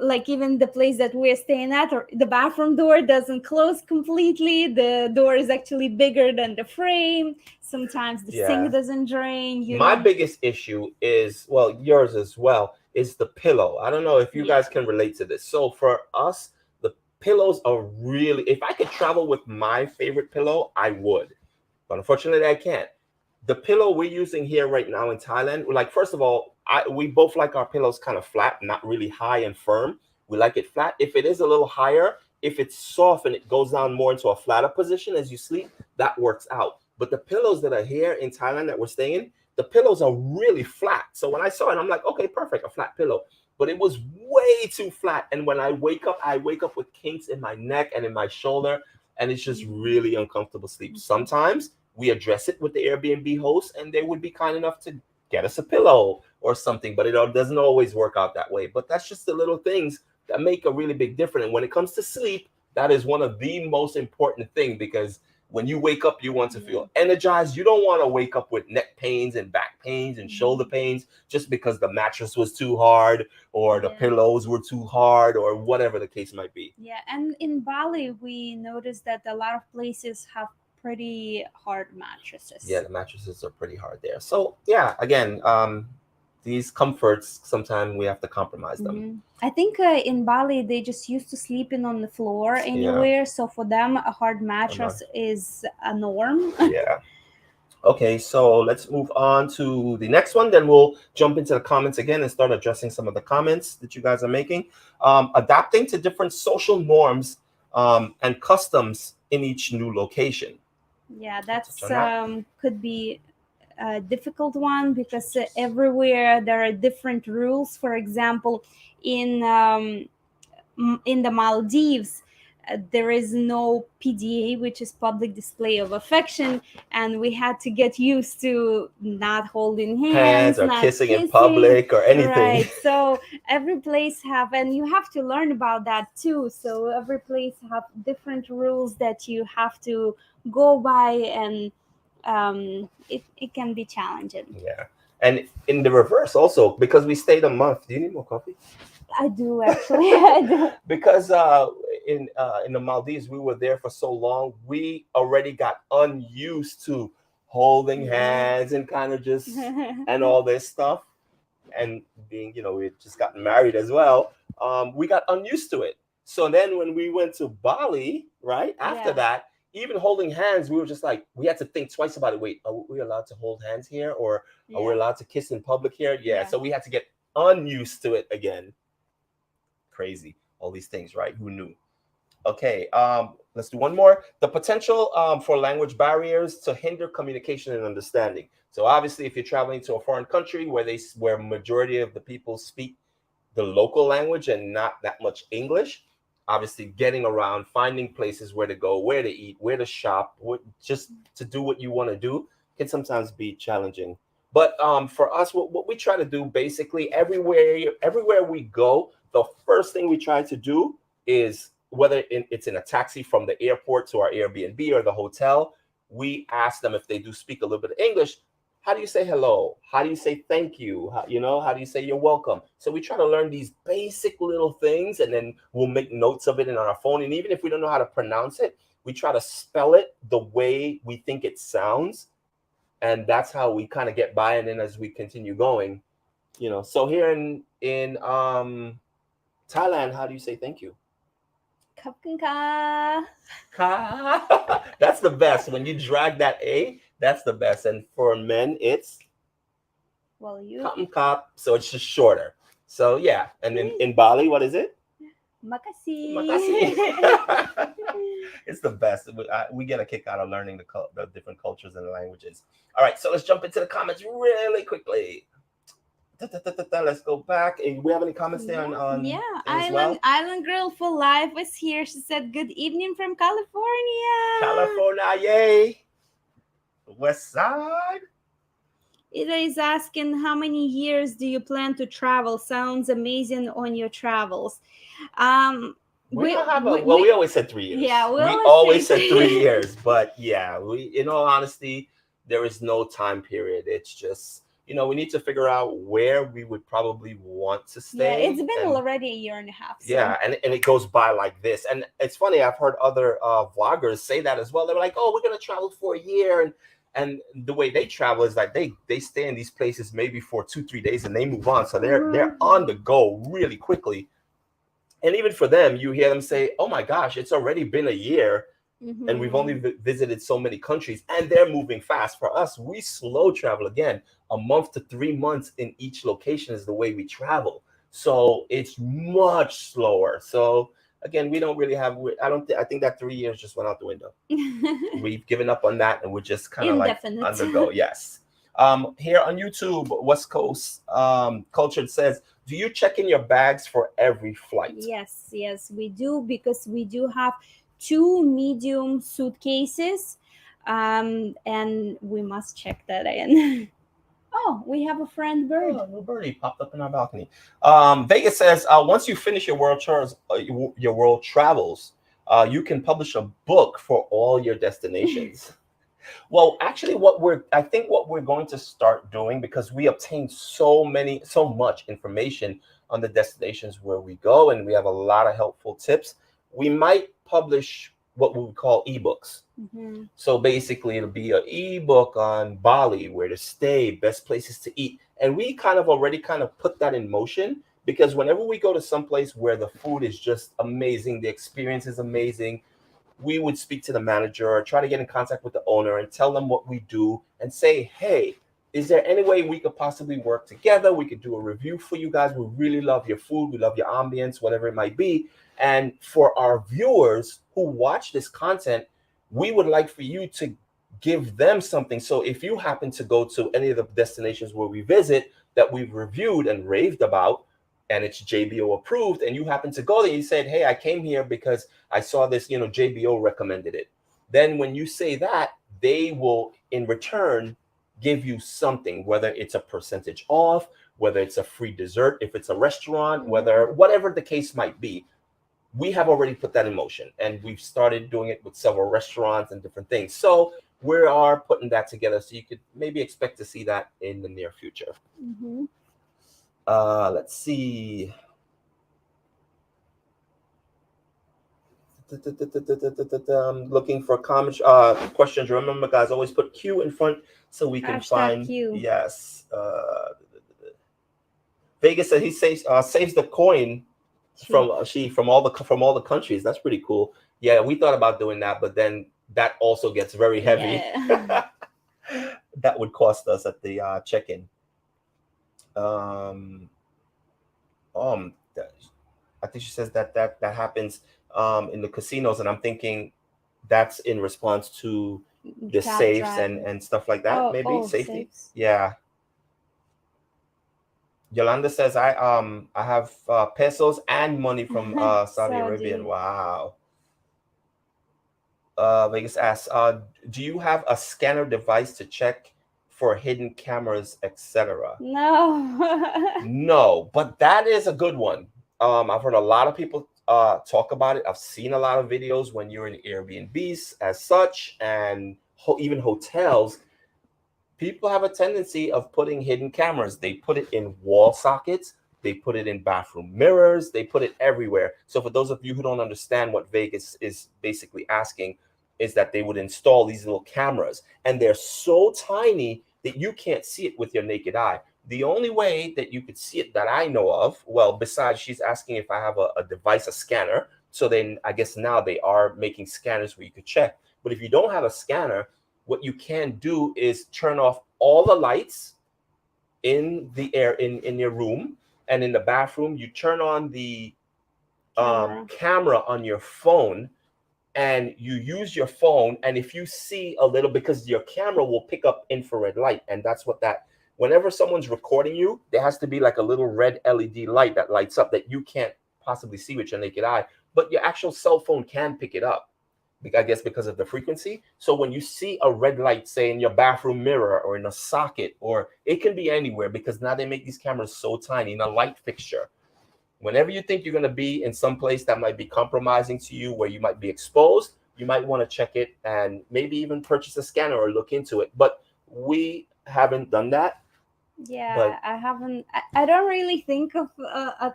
like even the place that we're staying at, or the bathroom door doesn't close completely. The door is actually bigger than the frame. Sometimes the Yeah. sink doesn't drain. You My know. biggest issue is, well, yours as well, is the pillow. I don't know if you Yeah. guys can relate to this. So for us, the pillows are really, if I could travel with my favorite pillow, I would. But unfortunately, I can't. The pillow we're using here right now in Thailand, like first of all, we both like our pillows kind of flat, not really high and firm. We like it flat. If it is a little higher, if it's soft and it goes down more into a flatter position as you sleep, that works out. But the pillows that are here in Thailand that we're staying in, the pillows are really flat. So when I saw it, I'm like, okay, perfect, a flat pillow. But it was way too flat. And when I wake up with kinks in my neck and in my shoulder, and it's just really uncomfortable sleep. Sometimes we address it with the Airbnb host, and they would be kind enough to get us a pillow or something. But it doesn't always work out that way. But that's just the little things that make a really big difference. And when it comes to sleep, that is one of the most important thing, because when you wake up, you want to Yeah. feel energized. You don't want to wake up with neck pains and back pains and shoulder pains just because the mattress was too hard or the Yeah. pillows were too hard or whatever the case might be. Yeah, and in Bali, we noticed that a lot of places have pretty hard Yeah, mattresses. the mattresses are pretty hard there. So yeah, again, these comforts sometimes we have to compromise them. I think in Bali they just used to sleeping on the floor Yeah, anywhere, so for them a hard I'm not. mattress is a norm. Yeah. Okay, so let's move on to the next one. Then we'll jump into the comments again and start addressing some of the comments that you guys are making. Adapting to different social norms and customs in each new location. Yeah, I'll touch that's on that. could be a difficult one because everywhere there are different rules. For example, in in the Maldives, there is no PDA, which is public display of affection, and we had to get used to not holding Hands hands, or not kissing in kissing. public or anything. Right. So every place have, and you have to learn about that too. So every place have different rules that you have to go by, and it can be challenging. Yeah. And in the reverse also, because we stayed a month. Do you need more coffee? I do actually. I do. Because in the Maldives we were there for so long, we already got unused to holding Yeah. hands and kind of just and all this stuff, and being, we had just gotten married as well. We got unused to it. So then when we went to Bali, right after Yeah. that, even holding hands, we were just like, we had to think twice about it. Wait, are we allowed to hold hands here, or are we Yeah. allowed to kiss in public here? Yeah. Yeah. So we had to get unused to it again. Crazy, all these things, right? Who knew? Okay, let's do one more. The potential for language barriers to hinder communication and understanding. So obviously, if you're traveling to a foreign country where majority of the people speak the local language and not that much English, obviously getting around, finding places where to go, where to eat, where to shop, just to do what you want to do can sometimes be challenging. But for us, what we try to do basically everywhere we go, the first thing we try to do is, whether it's in a taxi from the airport to our Airbnb or the hotel, we ask them if they do speak a little bit of English. How do you say hello? How do you say thank you? How do you say you're welcome? So we try to learn these basic little things, and then we'll make notes of it in our phone. And even if we don't know how to pronounce it, we try to spell it the way we think it sounds, and that's how we kind of get by. And then as we continue going, So here in Thailand, how do you say thank you? Kapkan ka. That's the best. When you drag that A, that's the best. And for men, it's Well, you. cotton cop, so it's just shorter. So yeah, and in Bali, what is it? Makasi. Makasi. It's the best. We get a kick out of learning the different cultures and languages. All right, so let's jump into the comments really quickly. Let's go back. We have any comments there on Yeah. thing as well? Island Girl for Life was here. She said, "Good evening from California." California, yay! West Side. Ida is asking, "How many years do you plan to travel? Sounds amazing on your travels." Um, We we don't have a we, well. We we always said 3 years. yeah, we We always always say said 3 years, 3 years. but yeah, we. In all honesty, there is no time period. It's just we need to figure out where we would probably want to Yeah, it's stay, been and already a year and a half. yeah, So and it goes by like this. And it's funny. I've heard other vloggers say that as well. They were like, "Oh, we're gonna travel for a year," and the way they travel is like they stay in these places maybe for 2 3 days and they move on. So they're on the go really quickly. And even for them, you hear them say, "Oh my gosh, it's already been a year, and we've only visited so many countries," and they're moving fast. For us, we slow travel again. A month to 3 months in each location is the way we travel. So it's much slower. So again, we don't really have. I don't. I think that 3 years just went out the window. We've given up on that, and we're just kind of like indefinite. on the go. Yes. Here on YouTube, West Coast Cultured says, "Do you check in your bags for every flight?" Yes, we do, because we do have two medium suitcases, and we must check that in. Oh, we have a friend bird. Oh, a little birdie popped up in our balcony. Vegas says, once you finish your world tours, your world travels, you can publish a book for all your destinations. Well, actually, I think what we're going to start doing, because we obtain so much information on the destinations where we go, and we have a lot of helpful tips. We might publish what we would call ebooks. So basically, it'll be an ebook on Bali, where to stay, best places to eat, and we kind of already kind of put that in motion, because whenever we go to some place where the food is just amazing, the experience is amazing, we would speak to the manager or try to get in contact with the owner and tell them what we do and say, "Hey, is there any way we could possibly work together? We could do a review for you guys. We really love your food. We love your ambience, whatever it might be. And for our viewers who watch this content, we would like for you to give them something. So if you happen to go to any of the destinations where we visit that we've reviewed and raved about, and it's JBO approved, and you happen to go there, you said, 'Hey, I came here because I saw this, JBO recommended it.' Then when you say that, they will in return give you something, whether it's a percentage off, whether it's a free dessert, if it's a restaurant, whatever the case might be. We have already put that in motion, and we've started doing it with several restaurants and different things. So we are putting that together, so you could maybe expect to see that in the near future. Let's see. Looking for comments, questions. Remember, guys, always put Q in front so we can Hashtag find. Q. Yes. Vegas said he saves the coin from all the countries. That's pretty cool. Yeah, we thought about doing that, but then that also gets very heavy. Yeah. That would cost us at the check-in. Um, I think she says that happens in the casinos, and I'm thinking that's in response to the Cab safes driver. and stuff like that. Maybe safety. Safes. Yeah. Yolanda says, I have pesos and money from Saudi Arabian. Wow. Vegas asks, do you have a scanner device to check for hidden cameras, etc.? No. No, but that is a good one. I've heard a lot of people talk about it. I've seen a lot of videos when you're in Airbnbs as such, and even hotels. People have a tendency of putting hidden cameras. They put it in wall sockets. They put it in bathroom mirrors. They put it everywhere. So for those of you who don't understand what Vegas is basically asking, is that they would install these little cameras, and they're so tiny that you can't see it with your naked eye. The only way that you could see it that I know of, well, besides she's asking if I have a device, a scanner. So then I guess now they are making scanners where you could check. But if you don't have a scanner, what you can do is turn off all the lights in the air in your room, And in the bathroom, you turn on the Camera. camera on your phone, and you use your phone, and if you see a little, because your camera will pick up infrared light, and that's what that, whenever someone's recording you, there has to be like a little red LED light that lights up that you can't possibly see with your naked eye, but your actual cell phone can pick it up, I guess because of the frequency. So when you see a red light, say in your bathroom mirror or in a socket, or it can be anywhere, because now they make these cameras so tiny, in a light fixture, whenever you think you're going to be in some place that might be compromising to you, where you might be exposed, you might want to check it and maybe even purchase a scanner or look into it. But we haven't done that. Yeah, But I haven't. I don't really think of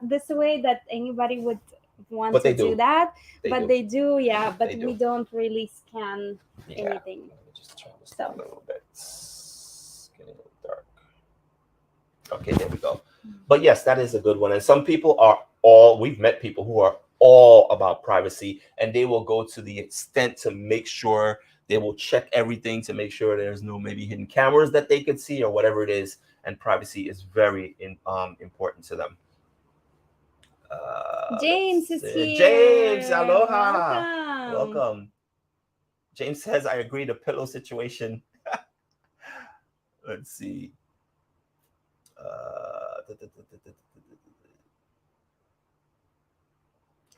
this way that anybody would want to they do do. that, They but do. they do. Yeah, but They we do. don't really scan Yeah. anything. Let me just turn this down So a little bit. It's getting a little dark. Okay, there we go. But yes, that is a good one. And some people are all, we've met people who are all about privacy, and they will go to the extent to make sure, they will check everything to make sure there's no maybe hidden cameras that they could see or whatever it is. And privacy is very important to them. James is James, here. aloha. Welcome. Welcome. James says, I agree, the pillow situation. Let's see.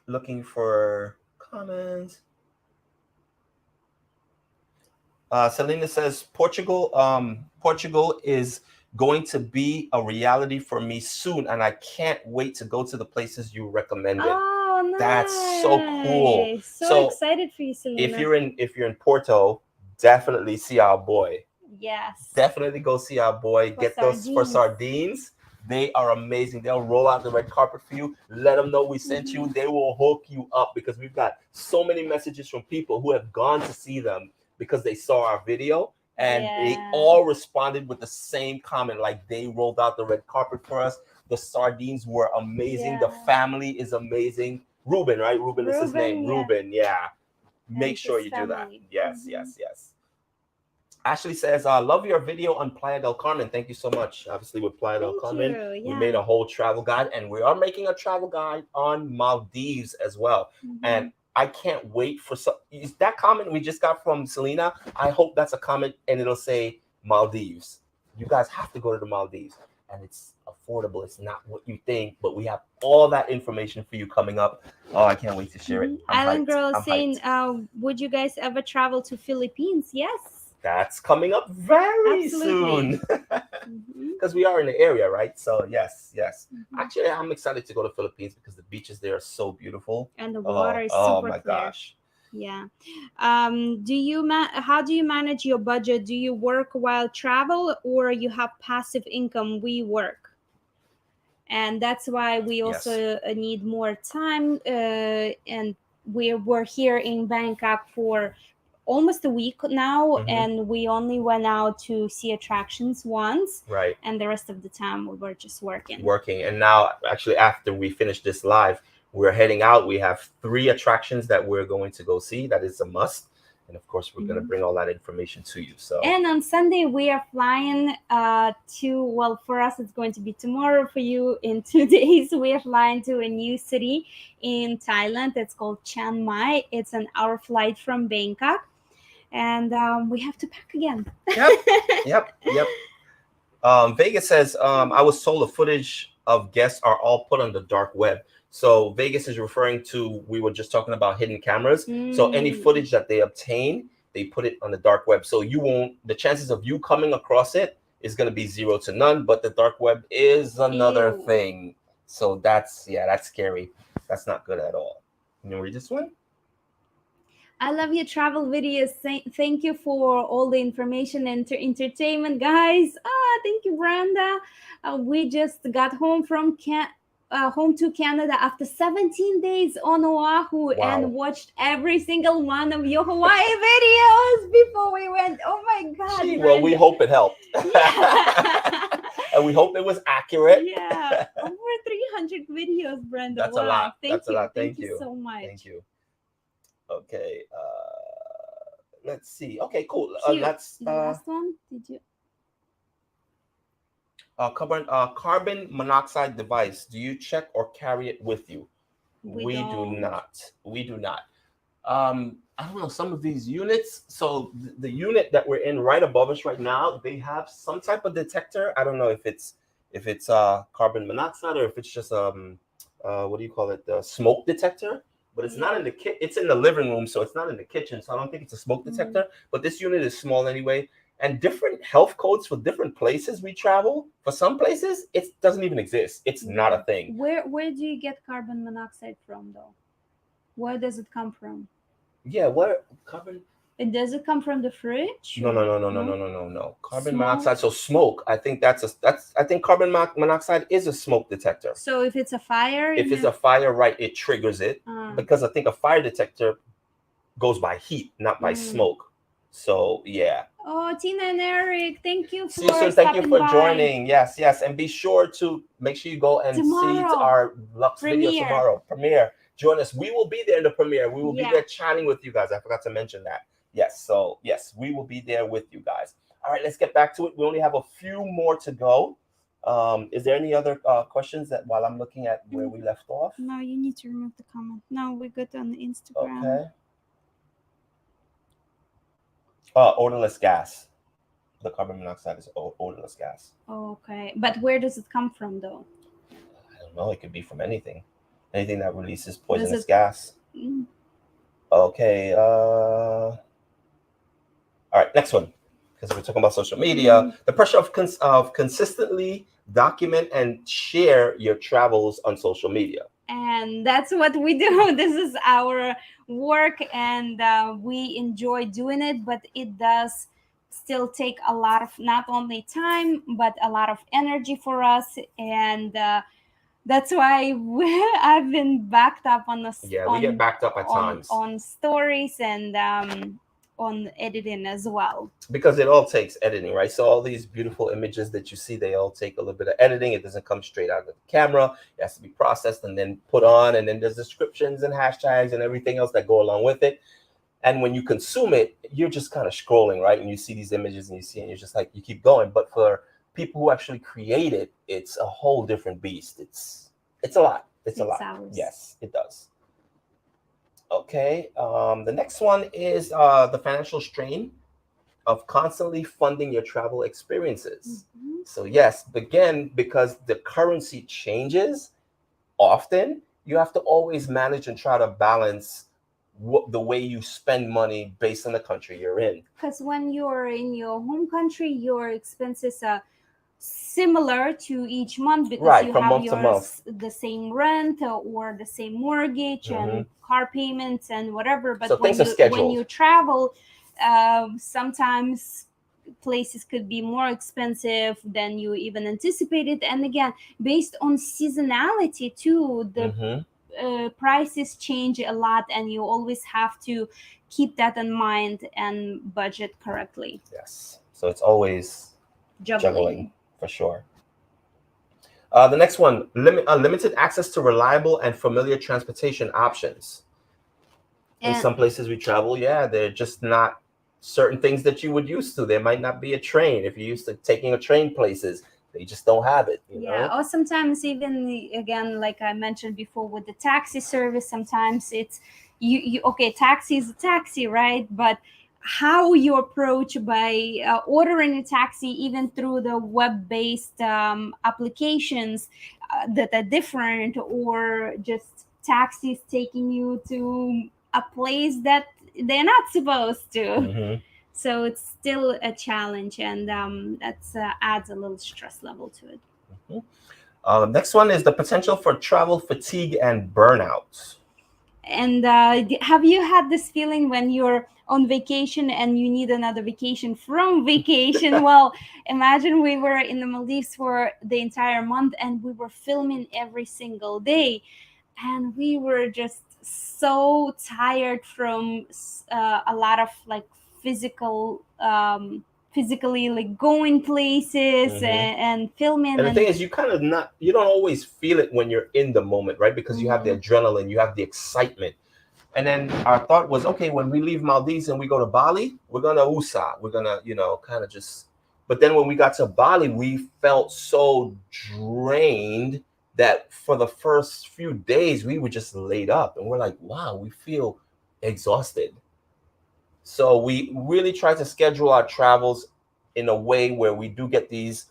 Looking for comments. Selena says Portugal is going to be a reality for me soon, and I can't wait to go to the places you recommended. Oh, nice. That's so cool. So excited for you, If Selena. you're in Porto, definitely see our boy. Yes. Definitely go see our boy. For Get those for sardines. sardines. They are amazing. They'll roll out the red carpet for you. Let them know we sent you. They will hook you up, because we've got so many messages from people who have gone to see them because they saw our video, and they all responded with the same comment, like they rolled out the red carpet for us. The sardines were amazing. The family is amazing. Ruben, right? Ruben is his name. Yeah. Ruben, yeah. Make And sure his you do that. family. Yes, yes, yes. Ashley says, love your video on Playa del Carmen. Thank you so much. Obviously, with Playa del Carmen, we made a whole travel guide, and we are making a travel guide on Maldives as well. And I can't wait for that comment we just got from Selena. I hope that's a comment and it'll say Maldives. You guys have to go to the Maldives, and it's affordable. It's not what you think, but we have all that information for you coming up. Oh, I can't wait to share it. Island Girl saying, would you guys ever travel to Philippines? Yes. That's coming up very soon, because we are in the area, right? So yes. Actually, I'm excited to go to Philippines because the beaches there are so beautiful, and the water is super clear. Gosh. Yeah. How do you manage your budget? Do you work while travel, or you have passive income? We work, and that's why we also need more time. And we're here in Bangkok for almost a week now, and we only went out to see attractions once, right? And the rest of the time we were just working. And now, actually, after we finish this live, we're heading out. We have 3 attractions that we're going to go see. That is a must. And of course, we're going to bring all that information to you. So, and on Sunday we are flying for us it's going to be tomorrow. For you, in 2 days, we are flying to a new city in Thailand. It's called Chiang Mai. It's an hour flight from Bangkok, and we have to pack again. Yep. Vegas says, I was told the footage of guests are all put on the dark web. So Vegas is referring to, we were just talking about hidden cameras. So any footage that they obtain, they put it on the dark web. So the chances of you coming across it is going to be 0 to none, but the dark web is another thing. So that's scary. That's not good at all. Can you read this one? I love your travel videos. Thank you for all the information and entertainment, guys. Thank you, Brenda. We just got home from home to Canada after 17 days on Oahu. Wow. And watched every single one of your Hawaii videos before we went. Oh my God! Gee, well, we hope it helped. Yeah. And we hope it was accurate. Yeah, over 300 videos, Brenda. That's a lot. That's a lot. Thank you so much. Thank you. Okay, let's see. Okay, cool. The last one. Did you? Carbon monoxide device. Do you check or carry it with you? We We do don't. not. We do not. I don't know some of these units. So the unit that we're in right above us right now, they have some type of detector. I don't know if it's carbon monoxide or if it's just what do you call it? The smoke detector. But it's not Yeah. in the it's in the living room, so it's not in the kitchen. So I don't think it's a smoke Mm. detector. But this unit is small anyway, and different health codes for different places we travel. For some places, it doesn't even exist. It's not a Yeah. thing. Where do you get carbon monoxide from though? Where does it come from? Yeah, what carbon? Does it come from the fridge No, no, or no, no, no, no, no? no, no, no. Carbon Smoke. monoxide. So smoke. I think that's. I think carbon monoxide is a smoke detector. So if it's a fire If in it's the a fire, right, it triggers it uh, because I think a fire detector goes by heat, not by mm. smoke. So yeah. Oh, Tina and Eric, thank you See you for soon. Thank you stopping for by. joining. Yes, yes, and be sure to make sure you go and see Tomorrow, our Lux video premiere. tomorrow. Premiere. Join us. We will be there in the premiere. We will be Yeah. there chatting with you guys. I forgot to mention that. Yes. So yes, we will be there with you guys. All right, let's get back to it. We only have a few more to go. Is there any other questions that while I'm looking at where we left off? No, you need to remove the comment. No, we got on Instagram. Okay. Odorless gas. The carbon monoxide is odorless gas. Okay, but where does it come from though? I don't know. It could be from anything. Anything that releases Does poisonous it? gas. Mm. Okay. All right. Next one, because we're talking about social media. Mm. The pressure of consistently document and share your travels on social media. And that's what we do. This is our work, and we enjoy doing it, but it does still take a lot of not only time but a lot of energy for us, and that's why I've been backed up on the Yeah, we get backed up at times on stories and on editing as well. because it all takes editing, right? So all these beautiful images that you see, they all take a little bit of editing. It doesn't come straight out of the camera. It has to be processed and then put on, and then there's descriptions and hashtags and everything else that go along with it. And when you consume it, you're just kind of scrolling, right? And you see these images and you see, and you're just like, you keep going. But for people who actually create it, it's a whole different beast. It's a lot. It's a lot. Hours. Yes, it does. Okay. The next one is the financial strain of constantly funding your travel experiences. Mhm. So yes, again, because the currency changes often, you have to always manage and try to balance the way you spend money based on the country you're in. Because when you're in your home country, your expenses are similar to each month because Right, you from have month to month. the same rent or the same mortgage Hmm. and car payments and whatever. But So things are when you scheduled. travel, sometimes places could be more expensive than you even anticipated, and again based on seasonality too, the Hmm. prices change a lot, and you always have to keep that in mind and budget correctly. Yes. So it's always juggling Juggling. for sure. The next one, limited access to reliable and familiar transportation options. In And some places we travel, yeah, they're just not certain things that you would used to. There might not be a train. If you're used to taking a train places, they just don't have it, you yeah, know? or sometimes even again, like I mentioned before with the taxi service, sometimes it's you okay, taxi is a taxi, right? But how you approach by ordering a taxi even through the web-based applications that are different, or just taxis taking you to a place that they're not supposed to. Hmm. So it's still a challenge, and that's adds a little stress level to it. Hmm. Next one is the potential for travel fatigue and burnout. And have you had this feeling when you're on vacation and you need another vacation from vacation? Well, imagine we were in the Maldives for the entire month and we were filming every single day, and we were just so tired from a lot of like physical physically like going places Hmm. and filming And the thing and is, you don't always feel it when you're in the moment, right? Because you have the Mhm. adrenaline, you have the excitement. And then our thought was, okay, when we leave Maldives and we go to Bali, we're gonna USA. We're gonna, kind of just, But then when we got to Bali, we felt so drained that for the first few days we were just laid up, and we're like, wow, we feel exhausted. So we really try to schedule our travels in a way where we do get these,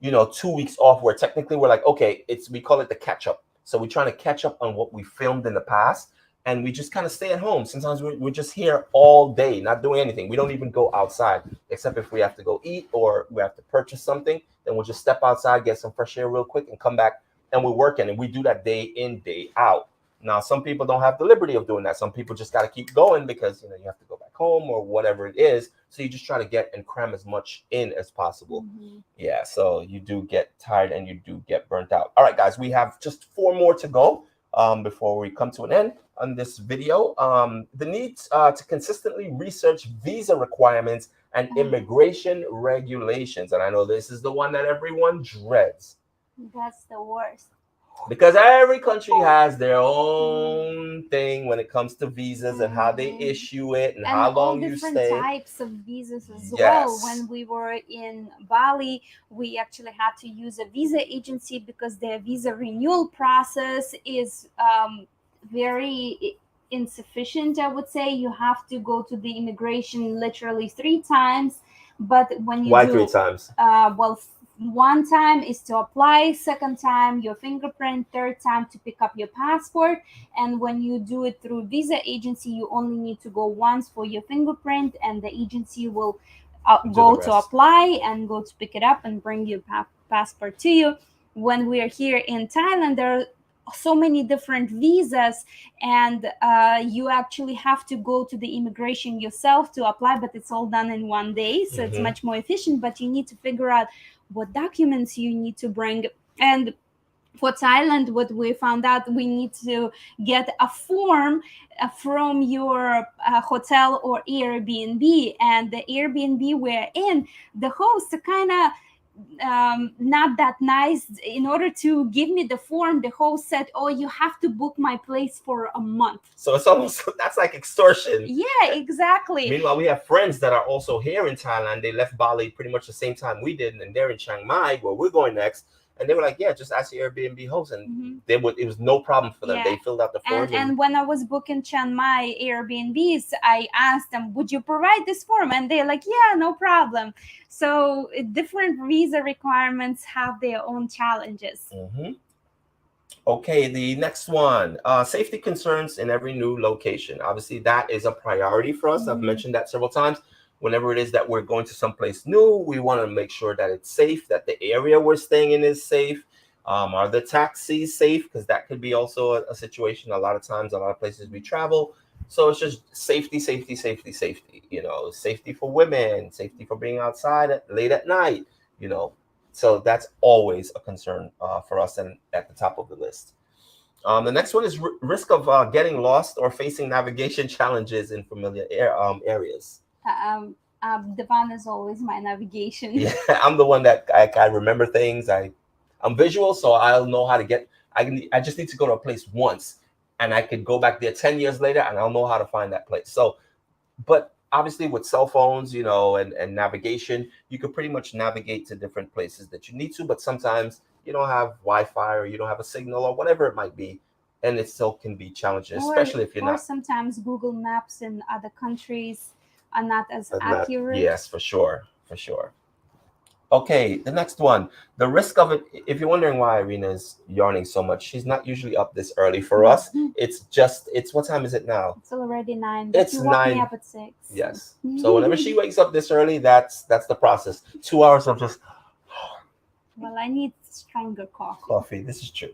2 weeks off where technically we're like, okay, we call it the catch up. So we're trying to catch up on what we filmed in the past, and we just kind of stay at home. Sometimes we're just here all day, not doing anything. We don't even go outside, except if we have to go eat or we have to purchase something. Then we'll just step outside, get some fresh air real quick, and come back, and we're working. And we do that day in, day out. Now, some people don't have the liberty of doing that. Some people just got to keep going because you have to go back home or whatever it is. So you just try to get and cram as much in as possible. Mm-hmm. Yeah, so you do get tired and you do get burnt out. All right, guys, we have just 4 more to go before we come to an end on this video. The need to consistently research visa requirements and immigration regulations. And I know this is the one that everyone dreads. That's the worst. Because every country has their own thing when it comes to visas and how they issue it and how long you different stay. types of visas as well. Yes. When we were in Bali, we actually had to use a visa agency because their visa renewal process is very insufficient, I would say. You have to go to the immigration literally 3 times. But when you Why do 3 times? Well, one time is to apply, second time your fingerprint, third time to pick up your passport. And when you do it through visa agency, you only need to go once for your fingerprint, and the agency will go to apply and go to pick it up and bring your passport to you. When we are here in Thailand, there are so many different visas, and you actually have to go to the immigration yourself to apply, but it's all done in one day, so it's much more efficient. But you need to figure out what documents you need to bring. And for Thailand, what we found out, we need to get a form from your hotel or Airbnb. And the Airbnb we're in, the hosts are kind of not that nice. In order to give me the form, the host said, oh, you have to book my place for a month. So it's almost, that's like extortion. Yeah, exactly. Meanwhile, we have friends that are also here in Thailand. They left Bali pretty much the same time we did, and they're in Chiang Mai where we're going next. And they were like, yeah, just ask the Airbnb host. And it was no problem for them. Yeah. They filled out the form. And when I was booking Chiang Mai Airbnbs, I asked them, would you provide this form? And they're like, yeah, no problem. So different visa requirements have their own challenges. Okay, the next one, safety concerns in every new location. Obviously, that is a priority for us. I've mentioned that several times. Whenever it is that we're going to someplace new, we want to make sure that it's safe, that the area we're staying in is safe. Are the taxis safe? Because that could be also a situation a lot of times, a lot of places we travel. So it's just safety, safety, safety, safety. Safety for women, safety for being outside late at night, So that's always a concern for us and at the top of the list. The next one is risk of getting lost or facing navigation challenges in familiar areas. Devon is always my navigation. Yeah, I'm the one that I remember things. I'm visual, so I'll know how to get. I just need to go to a place once, and I could go back there 10 years later, and I'll know how to find that place. So, but obviously with cell phones, and navigation, you could pretty much navigate to different places that you need to. But sometimes you don't have Wi-Fi or you don't have a signal or whatever it might be, and it still can be challenging, especially if you're not. Or sometimes Google Maps in other countries are not as accurate. Yes, for sure. Okay, the next one, the risk of it. If you're wondering why Irina is yarning so much, she's not usually up this early for us. It's what time is it now? It's already 9. It's you 9. Woke me up at 6. Yes. So whenever she wakes up this early, that's the process. 2 hours of just. Well, I need stronger coffee. This is true.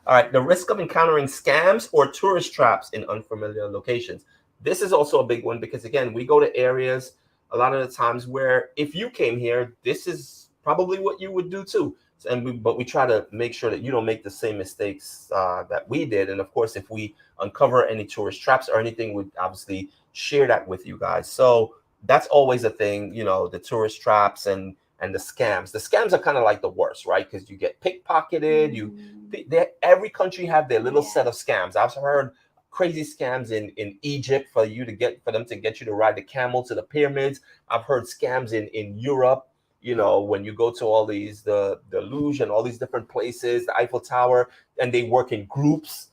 All right, the risk of encountering scams or tourist traps in unfamiliar locations. This is also a big one because, again, we go to areas a lot of the times where if you came here, this is probably what you would do too. But we try to make sure that you don't make the same mistakes that we did. And of course, if we uncover any tourist traps or anything, we'd obviously share that with you guys. So that's always a thing, the tourist traps and the scams. The scams are kind of like the worst, right? Because you get pickpocketed. Every country have their little set of scams. I've heard crazy scams in Egypt for them to get you to ride the camel to the pyramids. I've heard scams in Europe, you know, when you go to all these the Louvre and all these different places, the Eiffel Tower, and they work in groups,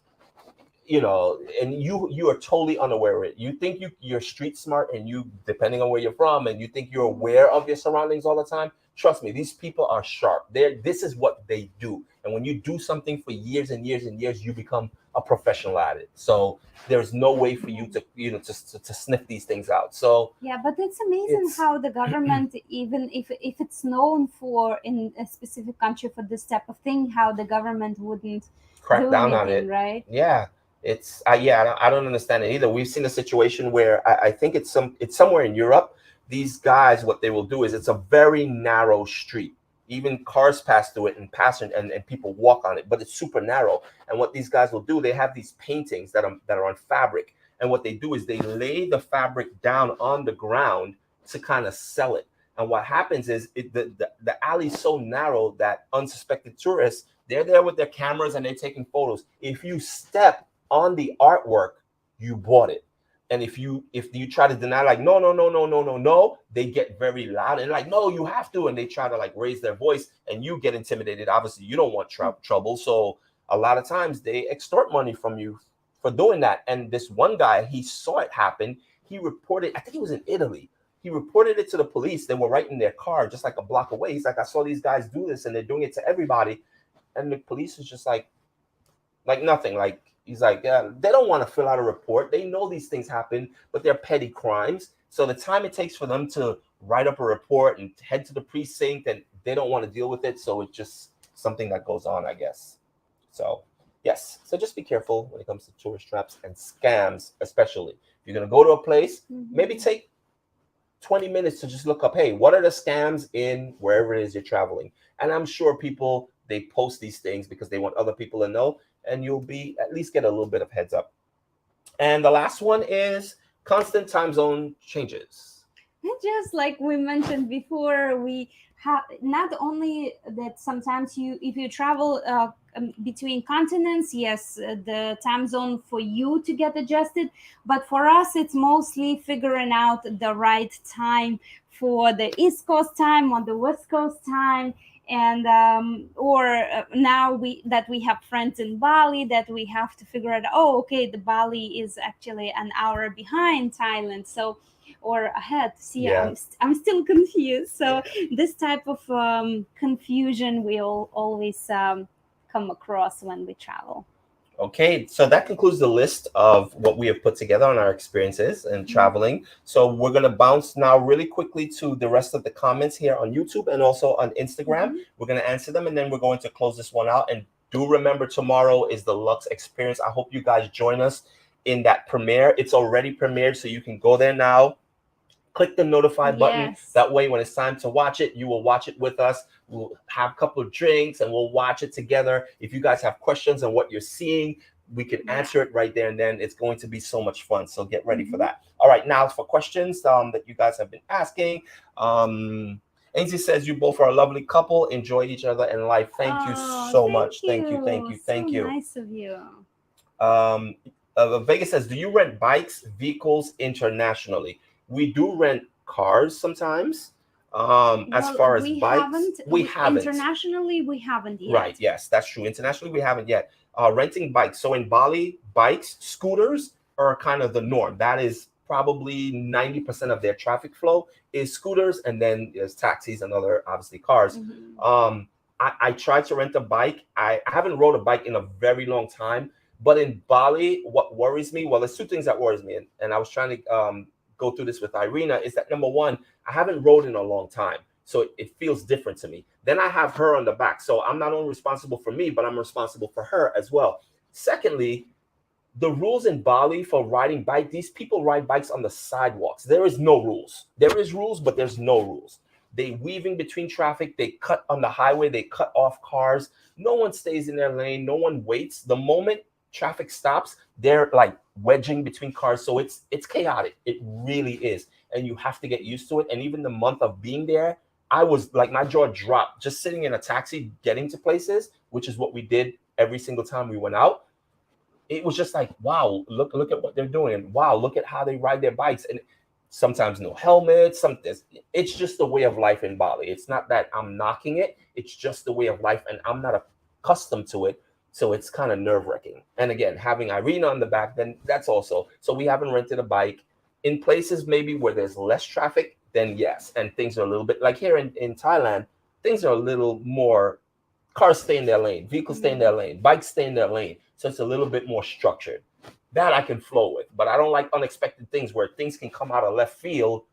you know, and you are totally unaware of it. You think you're street smart, and you, depending on where you're from, and you think you're aware of your surroundings all the time. Trust me, these people are sharp. This is what they do. And when you do something for years and years and years, you become a professional at it. So there's no way for you to, you know, to sniff these things out. So Yeah, but it's amazing it's how the government, even if it's known for in a specific country for this type of thing, how the government wouldn't crack do down on anything, it. right? Yeah, it's yeah. I don't understand it either. We've seen a situation where I think it's somewhere in Europe. These guys, what they will do is, it's a very narrow street. Even cars pass through it, and and people walk on it, but it's super narrow. And what these guys will do, they have these paintings that are on fabric. And what they do is they lay the fabric down on the ground to kind of sell it. And what happens is, the alley's so narrow that unsuspected tourists, they're there with their cameras and they're taking photos. If you step on the artwork, you bought it. And if you try to deny, like, no, no, no, no, no, no, no, they get very loud and like, no, you have to, and they try to like raise their voice, and you get intimidated. Obviously, you don't want trouble, so a lot of times they extort money from you for doing that. And this one guy, he saw it happen. He reported. I think he was in Italy. He reported it to the police. They were right in their car, just like a block away. He's like, I saw these guys do this, and they're doing it to everybody. And the police is just like nothing. Like, he's like, yeah, they don't want to fill out a report. They know these things happen, but they're petty crimes. So the time it takes for them to write up a report and head to the precinct, and they don't want to deal with it. So it's just something that goes on, I guess. So yes, so just be careful when it comes to tourist traps and scams, especially if you're gonna go to a place. Maybe Hmm. take 20 minutes to just look up, hey, what are the scams in wherever it is you're traveling? And I'm sure people, they post these things because they want other people to know, and you'll be at least get a little bit of heads up. And the last one is constant time zone changes. Just like we mentioned before, we have not only that sometimes you, if you travel between continents, yes, the time zone for you to get adjusted, but for us it's mostly figuring out the right time for the East Coast time on the West Coast time. And or now we have friends in Bali, that we have to figure out, oh, okay, the Bali is actually an hour behind Thailand, so or ahead. See, Yeah. I'm still confused. So Yeah. this type of confusion will always come across when we travel. Okay, so that concludes the list of what we have put together on our experiences and traveling. So we're going to bounce now really quickly to the rest of the comments here on YouTube and also on Instagram. Mhm. We're going to answer them, and then we're going to close this one out. And do remember, tomorrow is the Lux experience. I hope you guys join us in that premiere. It's already premiered, so you can go there now. Click the notify button. Yes. That way, when it's time to watch it, you will watch it with us. We'll have a couple of drinks and we'll watch it together. If you guys have questions on what you're seeing, we can Yeah. answer it right there and then. It's going to be so much fun. So get ready for Mhm. that. All right, now for questions that you guys have been asking. Ainsley says, you both are a lovely couple. Enjoy each other in life. Thank you Oh, so thank much. Thank you. Thank you. you. So Thank you. nice of you. Um, Vegas says, do you rent bikes, vehicles internationally? We do rent cars sometimes. As Well, far as we bikes, haven't. we We haven't. internationally we haven't Right. yet. Yes, that's true. Internationally, we haven't yet. Renting bikes. So in Bali, bikes, scooters are kind of the norm. That is probably 90% of their traffic flow is scooters, and then there's taxis and other obviously cars. Mhm. Um, I tried to rent a bike. I haven't rode a bike in a very long time. But in Bali, what worries me, well, there's two things that worries me, and I was trying to go through this with Irina, is that number one, I haven't rode in a long time. So it feels different to me. Then I have her on the back. So I'm not only responsible for me, but I'm responsible for her as well. Secondly, the rules in Bali for riding bike, these people ride bikes on the sidewalks. There is no rules. There is rules, but there's no rules. They weaving between traffic, they cut on the highway, they cut off cars. No one stays in their lane, no one waits. The moment traffic stops, they're like wedging between cars. So it's chaotic. It really is. And you have to get used to it. And even the month of being there, I was like, my jaw dropped just sitting in a taxi getting to places, which is what we did every single time we went out. It was just like, wow, look at what they're doing, and wow, look at how they ride their bikes. And sometimes no helmets. It's just the way of life in Bali. It's not that I'm knocking it. It's just the way of life, and I'm not accustomed to it. So it's kind of nerve wracking. And again, having Irina on the back, then that's also. So we haven't rented a bike in places maybe where there's less traffic. Then yes, and things are a little bit like here in Thailand. Things are a little more. Cars stay in their lane, vehicles stay in their lane, bikes stay in their lane. So it's a little bit more structured. That I can flow with, but I don't like unexpected things where things can come out of left field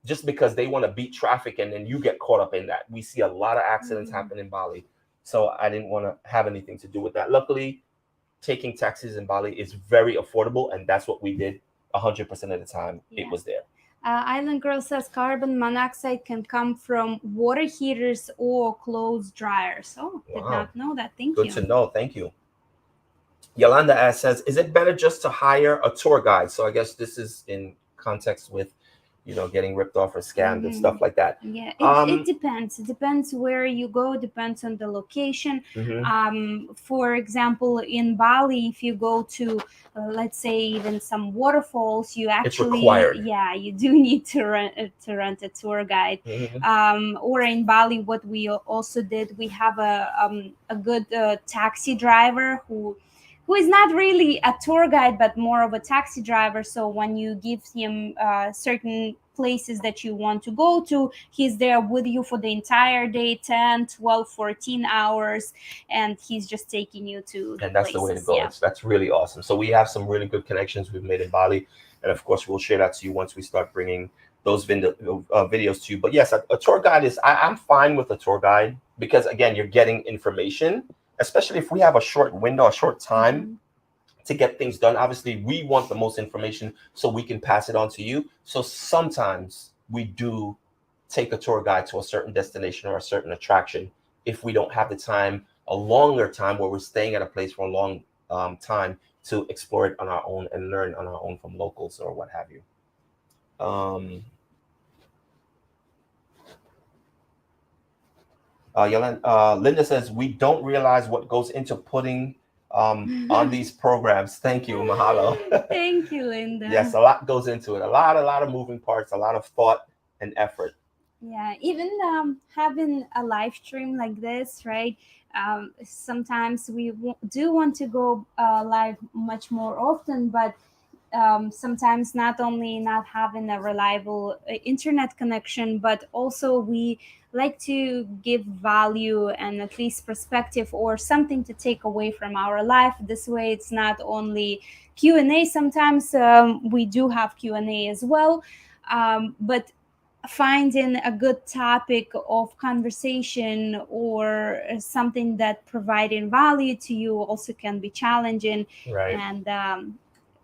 just because they want to beat traffic and then you get caught up in that. We see a lot of accidents happen in Bali. So I didn't want to have anything to do with that. Luckily, taking taxis in Bali is very affordable, and that's what we did 100% of the time. It was there. Island Girl says carbon monoxide can come from water heaters or clothes dryers. Oh, did not know that. Thank you. Good to know. Thank you. Yolanda says, is it better just to hire a tour guide? So I guess this is in context with, getting ripped off or scammed and stuff like that. Yeah, it depends. It depends where you go, depends on the location. For example, in Bali, if you go to, let's say, even some waterfalls, you actually, you do need to rent a tour guide. Or in Bali, what we also did, we have a good taxi driver who is not really a tour guide, but more of a taxi driver. So when you give him certain places that you want to go to, he's there with you for the entire day, 10, 12, 14 hours, and he's just taking you to the that's places. The way to go. Yeah. That's really awesome. So we have some really good connections we've made in Bali, and of course we'll share that to you once we start bringing those videos to you. But yes, a tour guide is, I'm fine with a tour guide because again, you're getting information, especially if we have a short window, a short time to get things done. Obviously, we want the most information so we can pass it on to you. So sometimes we do take a tour guide to a certain destination or a certain attraction if we don't have the time, a longer time where we're staying at a place for a long time to explore it on our own and learn on our own from locals or what have you. Linda says, we don't realize what goes into putting on these programs. Thank you, mahalo. Thank you, Linda. Yes, a lot goes into it. A lot of moving parts, a lot of thought and effort. Yeah, even having a live stream like this, right? Sometimes we do want to go live much more often, but sometimes not only not having a reliable internet connection, but also we like to give value and at least perspective or something to take away from our life. This way it's not only Q&A. Sometimes we do have Q&A as well, but finding a good topic of conversation or something that providing value to you also can be challenging, right? And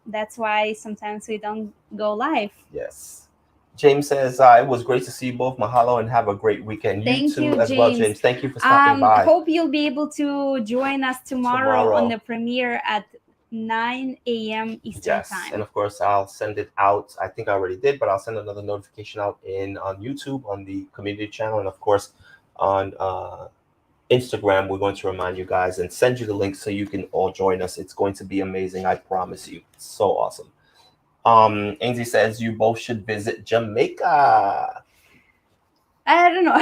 that's why sometimes we don't go live. Yes. James says, it was great to see you both. Mahalo and have a great weekend. Thank you, as James. Well, James. Thank you for stopping by. Hope you'll be able to join us tomorrow on the premiere at 9 a.m. Eastern time. And of course, I'll send it out. I think I already did, but I'll send another notification out on YouTube, on the community channel, and of course on Instagram. We're going to remind you guys and send you the link so you can all join us. It's going to be amazing. I promise you. It's so awesome. Ainsley says you both should visit Jamaica. I don't know.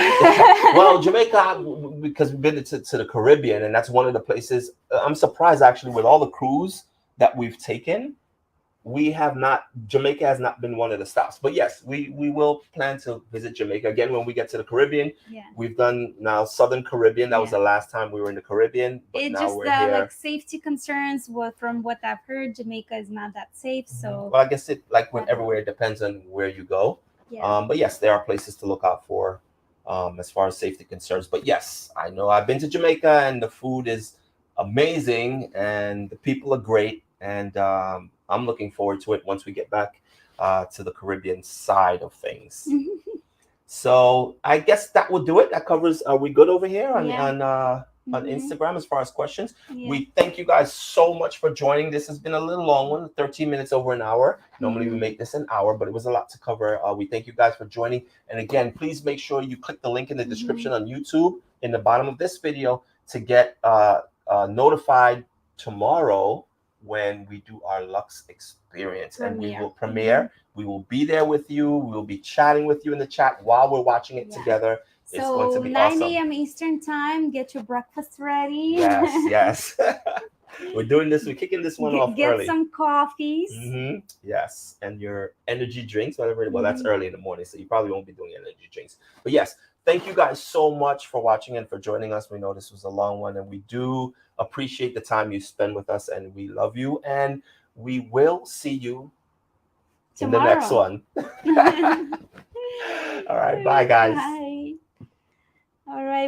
Well, Jamaica, because we've been to the Caribbean, and that's one of the places. I'm surprised actually with all the cruise that we've taken, Jamaica has not been one of the stops. But yes, we will plan to visit Jamaica again when we get to the Caribbean. Yeah. We've done now Southern Caribbean. That was the last time we were in the Caribbean. But it now just we're here. Like safety concerns. From what I've heard, Jamaica is not that safe. So well, I guess it everywhere, it depends on where you go. Yeah. But yes, there are places to look out for as far as safety concerns. But yes, I know I've been to Jamaica and the food is amazing and the people are great. And I'm looking forward to it once we get back to the Caribbean side of things. So I guess that will do it. That covers. Are we good over here on Instagram as far as questions? Yeah. We thank you guys so much for joining. This has been a little long one, 13 minutes over an hour. Normally we make this an hour, but it was a lot to cover. We thank you guys for joining. And again, please make sure you click the link in the description on YouTube in the bottom of this video to get notified tomorrow when we do our Lux experience, and we will Premiere. premiere. We will be there with you. We will be chatting with you in the chat while we're watching it Yeah. together. It's going to So be 9 awesome. a.m. Eastern time. Get your breakfast ready. Yes, yes. We're doing this. We're kicking this one off Get early. some coffees. Yes, and your energy drinks, whatever. Well, that's Mhm. early in the morning, so you probably won't be doing energy drinks. But yes, thank you guys so much for watching and for joining us. We know this was a long one, and we do appreciate the time you spend with us, and we love you. And we will see you in the next Tomorrow. one. All right, bye, guys. Bye. All right.